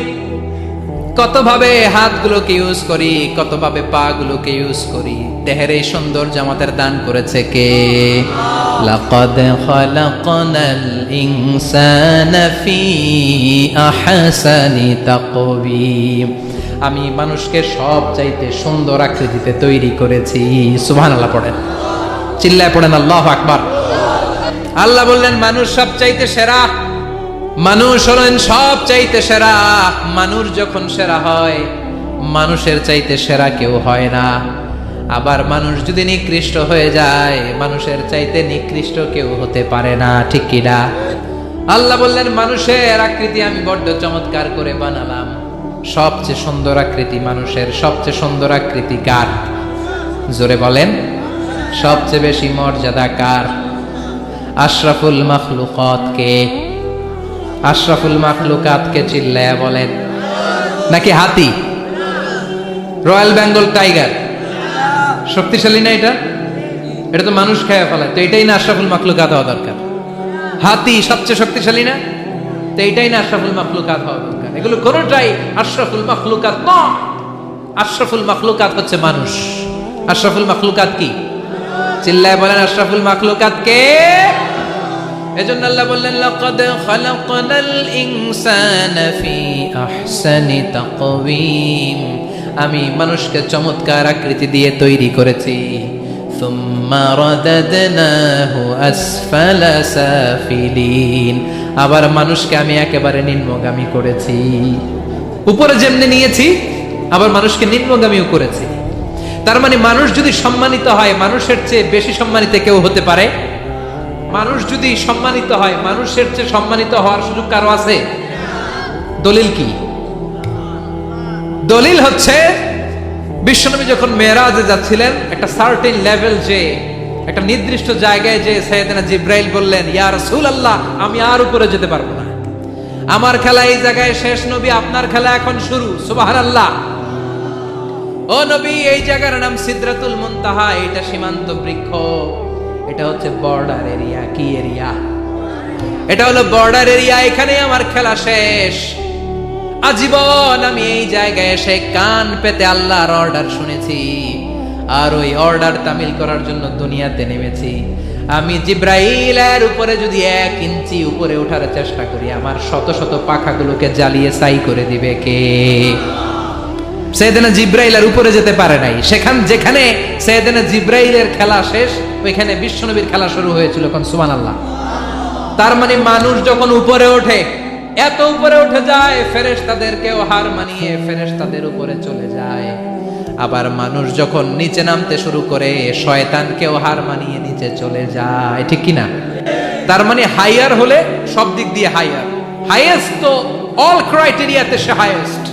কত ভাবে হাতগুলোকে ইউজ করি, কত ভাবে পা গুলোকে ইউজ করি। দেহের এই সৌন্দর্য আমাদের দান করেছে কে? লাকাদ খালাকনাল ইনসানা ফি আহসানি তাকওয়িম। আমি মানুষকে সব চাইতে সুন্দর আকৃতিতে তৈরি করেছি। সুবহানাল্লাহ পড়েন, চিল্লায় পড়েন আল্লাহু আকবার। আল্লাহ বললেন মানুষ সব চাইতে সেরা। মানুষ হলেন সব চাইতে সেরা। মানুষ যখন সেরা হয়, মানুষের চাইতে সেরা কেউ হয় না। আবার মানুষ যদি নিকৃষ্ট হয়ে যায়, মানুষের চাইতে নিকৃষ্ট কেউ হতে পারে না, ঠিক কি না? আল্লাহ বললেন মানুষের আকৃতি আমি বড্ড চমৎকার করে বানালাম। সবচেয়ে সুন্দর আকৃতি মানুষের। সবচেয়ে সুন্দর আকৃতি কার? জোরে বলেন। সবচেয়ে বেশি মর্যাদা কার? আশরাফুল মাখলুকাত কে? আশরাফুল মাখলুকাত কে? চিল্লায়া বলেন। নাকি হাতি? রয়্যাল বেঙ্গল টাইগার শক্তিশালী না? এটা এটা তো মানুষ খেয়ে ফেলায়, তো এটাই না আশরাফুল মাখলুকাত হওয়া দরকার? হাতি সবচেয়ে শক্তিশালী না? তো এইটাই না আশরাফুল মাখলুকাত হওয়া দরকার। এগুলো কোনোটাই আশরাফুল মাখলুকাত নয়। আশরাফুল মাখলুকাত হচ্ছে মানুষ। আশরাফুল মাখলুকাত কি? চিল্লায় বলেন আশরাফুল মাখলুকাত কে? এজন্য আল্লাহ বললেন লাকাদ খালাকনাল ইনসানা ফি আহসানি তাকওয়িম, আমি মানুষকে চমৎকার আকৃতি দিয়ে তৈরি করেছি। সুম্মা রাদাদনাহু আসফালা সাফিলিন, আবার মানুষকে আমি একেবারে নিম্নগামী করেছি। উপরে যেমনি নিয়েছি আবার মানুষকে নিম্নগামীও করেছি। তার মানে মানুষ যদি সম্মানিত হয়, মানুষের চেয়ে বেশি সম্মানিত কেউ হতে পারে? মানুষ যদি সম্মানিত হয়, মানুষের চেয়ে সম্মানিত হওয়ার সুযোগ কারো আছে? দলিল কি? দলিল হচ্ছে বিশ্বনবী যখন মেরাজে যাচ্ছিলেন, একটা সার্টেন লেভেল, যে একটা নির্দিষ্ট জায়গায়, যে সাইয়েদনা জিব্রাইল বললেন ইয়া রাসূলুল্লাহ আমি আর উপরে যেতে পারবো না, আমার খেলা এই জায়গায় শেষ, নবী আপনার খেলা এখন শুরু। সুবহানাল্লাহ। ও নবী, এই জায়গার নাম সিদরাতুল মুনতাহা, এটা সীমান্ত বৃক্ষ, এটা হচ্ছে বর্ডার এরিয়া। কি এরিয়া? এটা হলো বর্ডার এরিয়া, এখানেই আমার খেলা শেষ। আজীবন আমি এই জায়গায় এসে কান পেতে আল্লাহর অর্ডার শুনেছি, আর ওই অর্ডার তামিল করার জন্য দুনিয়াতে নেমেছি। আমি জিব্রাইলের উপরে যদি 1 ইঞ্চি উপরে ওঠার চেষ্টা করি, আমার শত শত পাখাগুলোকে জ্বালিয়ে ছাই করে দিবে কে? সাইয়েদনা জিব্রাইল আর উপরে যেতে পারে নাই। যেখানে সাইয়েদনা জিব্রাইলের খেলা শেষ, ওইখানে বিশ্বনবীর খেলা শুরু হয়েছিল। কোন সুবহানাল্লাহ। তার মানে মানুষ যখন উপরে ওঠে, এত উপরে উঠে যায়, ফেরেশতাদেরকেও হার মানিয়ে ফেরেশতাদের উপরে চলে যায়। আবার মানুষ যখন নিচে নামতে শুরু করে, শয়তানকেও হার মানিয়ে নিচে চলে যায়। ঠিক কি না? তার মানে হাইয়ার হলে সব দিক দিয়ে হাইয়ার, হাইয়েস্ট তো অল ক্রাইটেরিয়াতে সে হাইয়েস্ট,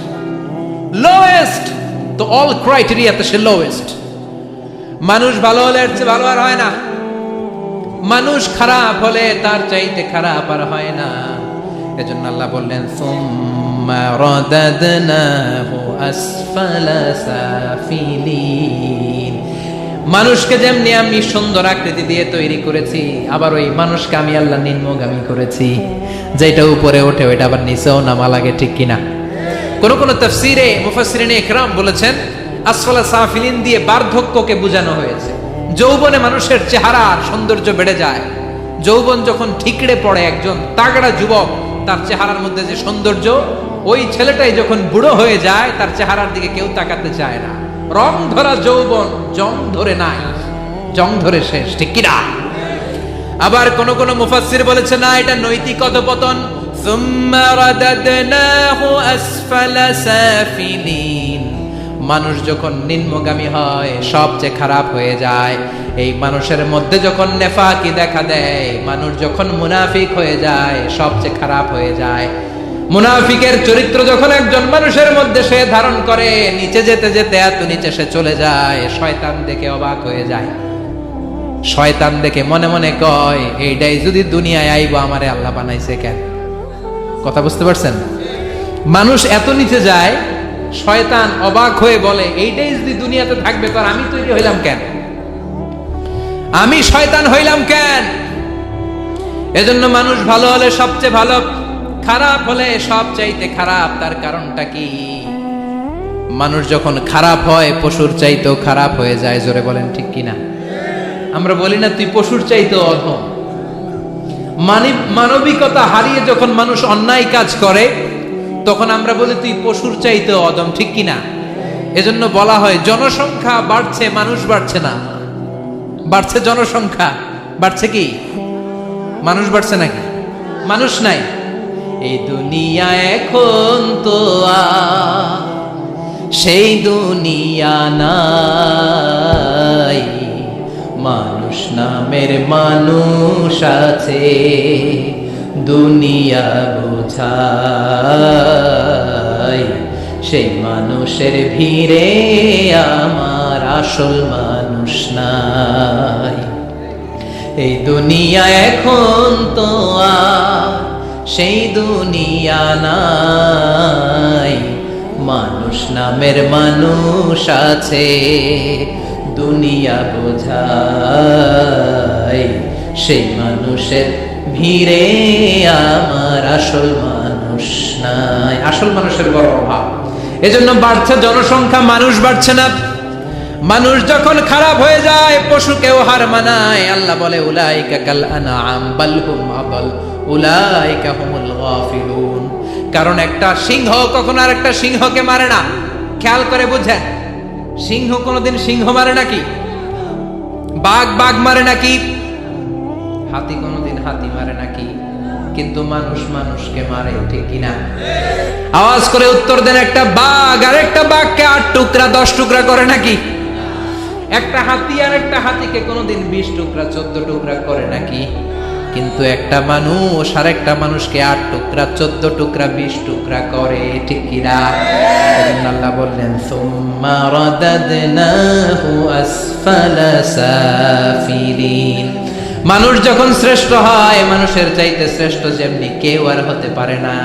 লোয়েস্ট তো অল ক্রাইটেরিয়াতে সে লোয়েস্ট। মানুষ ভালো হলে এর চেয়ে ভালো আর হয় না, মানুষ খারাপ হলে তার চাইতে খারাপ আর হয় না। এজন্য আল্লাহ বললেন সুম্মা রাদাদনাহু আসফালা সাফিলিন, মানুষকে যেমনি আমি সুন্দর আকৃতি দিয়ে তৈরি করেছি, আবার ওই মানুষকে আমি আল্লাহ নিম্নগামী করেছি। যেটা উপরে ওঠে ওইটা আবার নিচেও নামা লাগে। ঠিক কিনা? কোন কোন তাফসীরে মুফাসসিরিনে ইকরাম বলেছেন আসফালা সাফিলিন দিয়ে বার্ধক্যকে বোঝানো হয়েছে। যৌবনে মানুষের চেহারার সৌন্দর্য বেড়ে যায়। যৌবন যখন ঠিকরে পড়ে, একজন তাগড়া যুবক, তার চেহারার মধ্যে যে সৌন্দর্য, ওই ছেলেটাই যখন বুড়ো হয়ে যায়, তার চেহারার দিকে কেউ তাকাতে চায় না। রং ধরা যৌবন জং ধরে নাই, জং ধরে শেষ। ঠিক কিনা? আবার কোন কোন মুফাসসির বলেছে না, এটা নৈতিক অধপতন। সুম্মা রাদাদনাহু আসফালা সাফিলিন, মানুষ যখন নিম্নগামী হয়, সবচেয়ে খারাপ হয়ে যায়। এই মানুষের মধ্যে যখন নেফাকি দেখা দেয়, মানুষ যখন মুনাফিক হয়ে যায়, সবচেয়ে খারাপ হয়ে যায়। মুনাফিকের চরিত্র যখন একজন মানুষের মধ্যে সে ধারণ করে, নিচে যেতে যেতে এত নিচে সে চলে যায়, শয়তান দেখে অবাক হয়ে যায়। শয়তান দেখে মনে মনে কয়, এইটাই যদি দুনিয়ায় আইবো, আমারে আল্লাহ বানাইছে কেন? কথা বুঝতে পারছেন? মানুষ এত নিচে যায়, শয়তান অবাক হয়ে বলে, এইটাই যদি দুনিয়াতে থাকবে, তো আমি তৈরি হইলাম কেন? আমি শয়তান হইলাম কেন? এজন্য মানুষ ভালো হলে সবচেয়ে ভালো, খারাপ হলে সবচাইতে খারাপ। তার কারণটা কি? মানুষ যখন খারাপ হয়, পশুর চাইতেও খারাপ হয়ে যায়। জোরে বলেন ঠিক কিনা? আমরা বলি না তুই পশুর চাইতেও অধম। মানবিকতা হারিয়ে যখন মানুষ অন্যায় কাজ করে, তখন আমরা বলি তুই পশুর চাইতেও অধম। ঠিক কিনা? এজন্য বলা হয় জনসংখ্যা বাড়ছে, মানুষ বাড়ছে না। বাড়ছে জনসংখ্যা, বাড়ছে কি? মানুষ বাড়ছে নাকি? মানুষ নাই। এই দুনিয়া এখন তো সেই দুনিয়া নাই, মানুষ নামের মানুষ আছে, দুনিয়া বোঝায়। সেই মানুষের ভিড়ে আমার আসল মানুষ নাই। এই দুনিয়া এখন তো সেই দুনিয়া নাই, মানুষ নামের মানুষ আছে, দুনিয়া বোঝায়। সেই মানুষের ভিড়ে আমার আসল মানুষ নাই। আসল মানুষের বড় অভাব, এজন্য বাড়ছে জনসংখ্যা, মানুষ বাড়ছে না। মানুষ যখন খারাপ হয়ে যায় পশুকেও হার মানায়। আল্লাহ বলে উলাইকা কাল আনআম বাল হুম আদাল উলাইকা হুমুল গাফিলুন। কারণ একটা সিংহ কখনো আর একটা সিংহকে মারে না। খেয়াল করে বুঝেন, সিংহ কোনোদিন সিংহ মারে নাকি? বাঘ বাঘ মারে নাকি? হাতি কোনোদিন হাতি মারে নাকি? কিন্তু মানুষ মানুষকে মারে, ঠিক কিনা? আওয়াজ করে উত্তর দেন, একটা বাঘ আর একটা বাঘকে 8 টুকরা 10 টুকরা করে নাকি? একটা হাতি আর একটা হাতিকে কোনোদিন 20 টুকরা 14 টুকরা করে নাকি? কিন্তু একটা মানুষ আর একটা মানুষকে 8 টুকরা 14 টুকরা 20 টুকরা করে, ঠিক কিনা? আল্লাহ বললেন সুম্মা রাদাদনাহু আসফালা সাফিলিন। মানুষ যখন শ্রেষ্ঠ হয়, মানুষের চাইতে শ্রেষ্ঠ যেমনি কেউ আর হতে পারে না।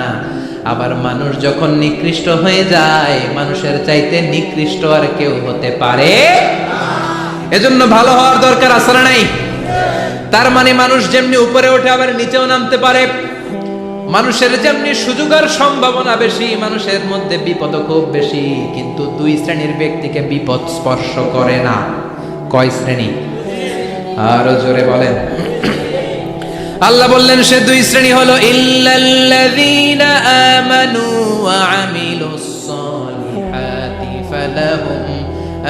আবার মানুষ যখন নিকৃষ্ট হয়ে যায়, মানুষের চাইতে নিকৃষ্ট আর কেউ হতে পারে। এজন্য ভালো হওয়ার দরকার আছে না নাই? তার মানে মানুষ যেমনি উপরে ওঠে আবার নিচেও নামতে পারে। মানুষের যেমনি সুযোগ আর সম্ভাবনা বেশি, মানুষের মধ্যে বিপদ খুব বেশি। কিন্তু 2 শ্রেণীর ব্যক্তিকে বিপদ স্পর্শ করে না। কয় শ্রেণী? আরো জোরে বলেন। আল্লাহ বললেন সে 2 শ্রেণী হলো ইল্লাল্লাযীনা আমানু ওয়া আমিলুস সালিহাতি ফালাহুম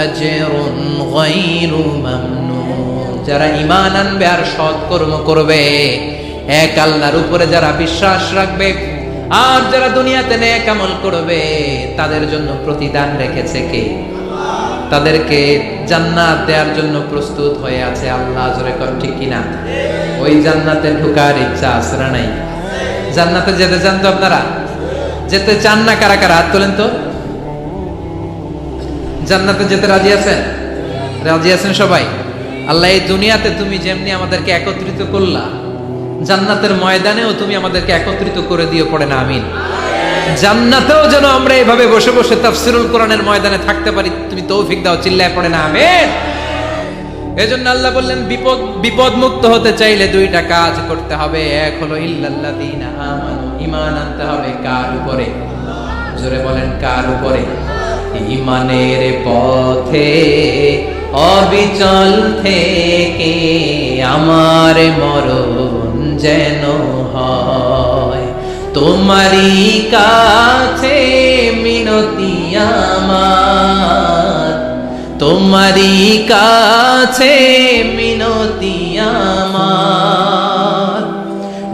আজরুন গায়রু মামনুন। যারা ঈমান আনবে আর সৎ কর্ম করবে, এক আল্লাহর উপরে যারা বিশ্বাস রাখবে আর যারা দুনিয়াতে নেক আমল করবে, তাদের জন্য প্রতিদান রেখেছে কে? তাদেরকে জান্নাত দেওয়ার জন্য প্রস্তুত হয়ে আছে আল্লাহ। জোরে কর ঠিক কিনা? ওই জান্নাতে ঢোকার ইচ্ছা আছে না নাই? জান্নাতে যেতে চান তো আপনারা? যেতে চান না কারা কারা? হাত তোলেন তো। জান্নাতে যেতে রাজি আছেন? রাজি আছেন সবাই? আল্লাহ এই দুনিয়াতে তুমি যেমনি আমাদেরকে একত্রিত করলা, জান্নাতের ময়দানেও তুমি আমাদেরকে একত্রিত করে দিও, পড়ে না আমিন। জান্নাতেও যেন আমরা এভাবে বসে বসে তাফসীরুল কোরআনের ময়দানে থাকতে পারি, তুমি তৌফিক দাও, চিল্লায় পড়ে না আমিন। এজন্য আল্লাহ বললেন বিপদ মুক্ত হতে চাইলে 2টা কাজ করতে হবে। এক হলো ইল্লাল্লাযীনা আমানু, ঈমান আনতে হবে কার উপরে? জোরে বলেন কার উপরে? ঈমানের পথে অবিচল থেকে আমার মরণ যেন হয়। তোমারই কাছে মিনতি আমার, তোমারই কাছে মিনতি আমার,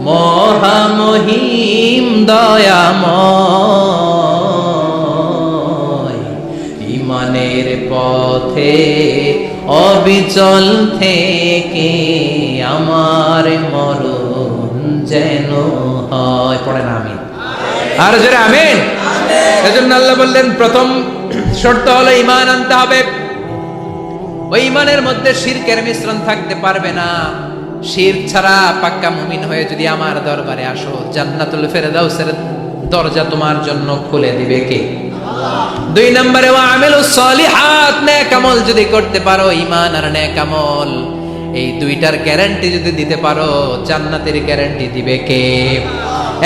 মহামহিম দয়াময়। ঈমানের পথে অবিচল থেকে আমার মরণ যেন হয়, পড়েন আমিন। আর যারা আমিন। এজন্য আল্লাহ বললেন প্রথম শর্ত হলো ঈমান আনতে হবে। ওই ঈমানের মধ্যে শিরকের মিশ্রণ থাকতে পারবে না। শিরক ছাড়া পাক্কা মুমিন হয়ে যদি আমার দরবারে আসো, জান্নাতুল ফেরদাউসের দরজা তোমার জন্য খুলে দিবে কে? আল্লাহ। 2 নম্বরে ওয়া আমিলুস সালিহাত, নেক আমল যদি করতে পারো, ঈমান আর নেক আমল, এই 2টার গ্যারান্টি যদি দিতে পারো, জান্নাতের গ্যারান্টি দিবে কে?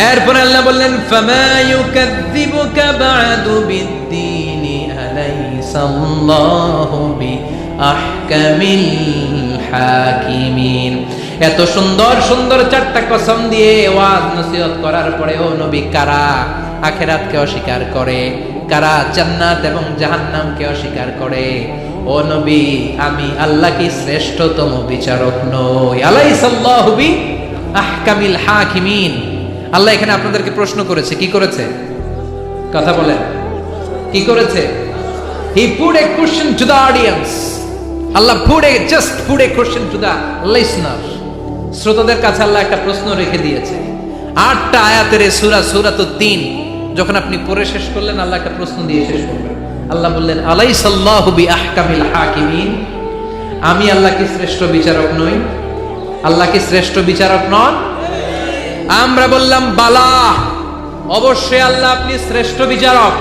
এরপর আল্লাহ বললেন ফামা ইউকাযযিবুকা বা'দু বিদ্দীনি আলাইসাল্লাহু বিআহকামিল হাকিমিন। এত সুন্দর সুন্দর 4টা কসম দিয়ে ওয়াজ নসিহত করার পরে ও নবী, কারা আখিরাতকে অস্বীকার করে, কারা জান্নাত এবং জাহান্নামকে অস্বীকার করে, ও নবী আমি আল্লাহ কি শ্রেষ্ঠতম বিচারক নই? আলাইসাল্লাহু বিআহকামিল হাকিমিন। আল্লাহ এখানে আপনাদেরকে প্রশ্ন করেছে, কি করেছে? কথা বলেন, কি করেছে? He put a question to the audience. Allah just put a question to the listener. শ্রোতাদের কাছে আল্লাহ একটা প্রশ্ন রেখে দিয়েছে। 8টা আয়াতের এই সূরা সূরাতুত তিন যখন আপনি পড়ে শেষ করলেন, আল্লাহ একটা প্রশ্ন দিয়ে শেষ করলেন। আল্লাহ বললেন আলাইসাল্লাহু বিআহকামিল হাকিমিন, আমি আল্লাহ কি শ্রেষ্ঠ বিচারক নই? আল্লাহ কি শ্রেষ্ঠ বিচারক নন? আমরা বললাম বালা, অবশ্যই আল্লাহ আপনি শ্রেষ্ঠ বিচারক।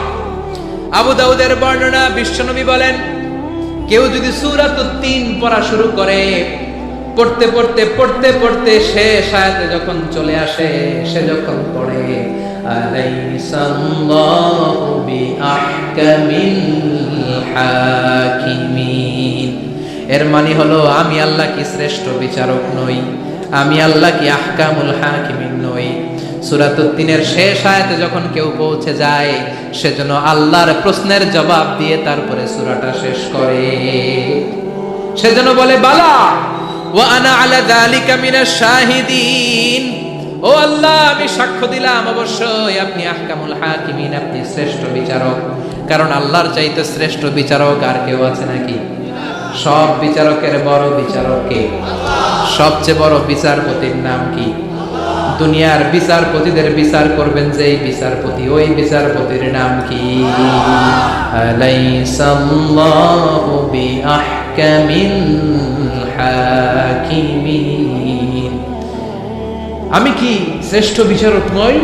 আবু দাউদের বর্ণনা, বিশ্বনবী বলেন কেউ যদি সূরাতুত তিন পড়া শুরু করে, পড়তে পড়তে পড়তে পড়তে শেষ আয়াতে যখন চলে আসে, সে যখন পড়ে আলাইসাল্লাহু বিআহকামিল হাকিমিন, এর মানে হলো আমি আল্লাহ কি শ্রেষ্ঠ বিচারক নই, আমি আল্লাহ কি আহকামুল হাকিমিন নই। সূরাতুত তিনের শেষ আয়াতে যখন কেউ পৌঁছে যায়, সেজন্য আল্লাহর প্রশ্নের জবাব দিয়ে তারপরে সূরাটা শেষ করে। সেজন্য বলে বালা ওয়া আনা আলা যালিকা মিনাশ শাহিদিন, ও আল্লাহ আমি সাক্ষ্য দিলাম অবশ্যই আপনি আহকামুল হাকিমিন, আপনি শ্রেষ্ঠ বিচারক। কারণ আল্লাহর চাইতে শ্রেষ্ঠ বিচারক আর কেউ আছে নাকি? সব বিচারকের বড় বিচারক কে? সবচেয়ে বড় বিচারপতির নাম কি? দুনিয়ার বিচারপতিদের বিচার করবেন যে বিচারপতি, ওই বিচারপতির নাম কি? আলাইসাল্লাহু বিআহকামিল হাকিমিন, আমি কি শ্রেষ্ঠ বিচারক নই?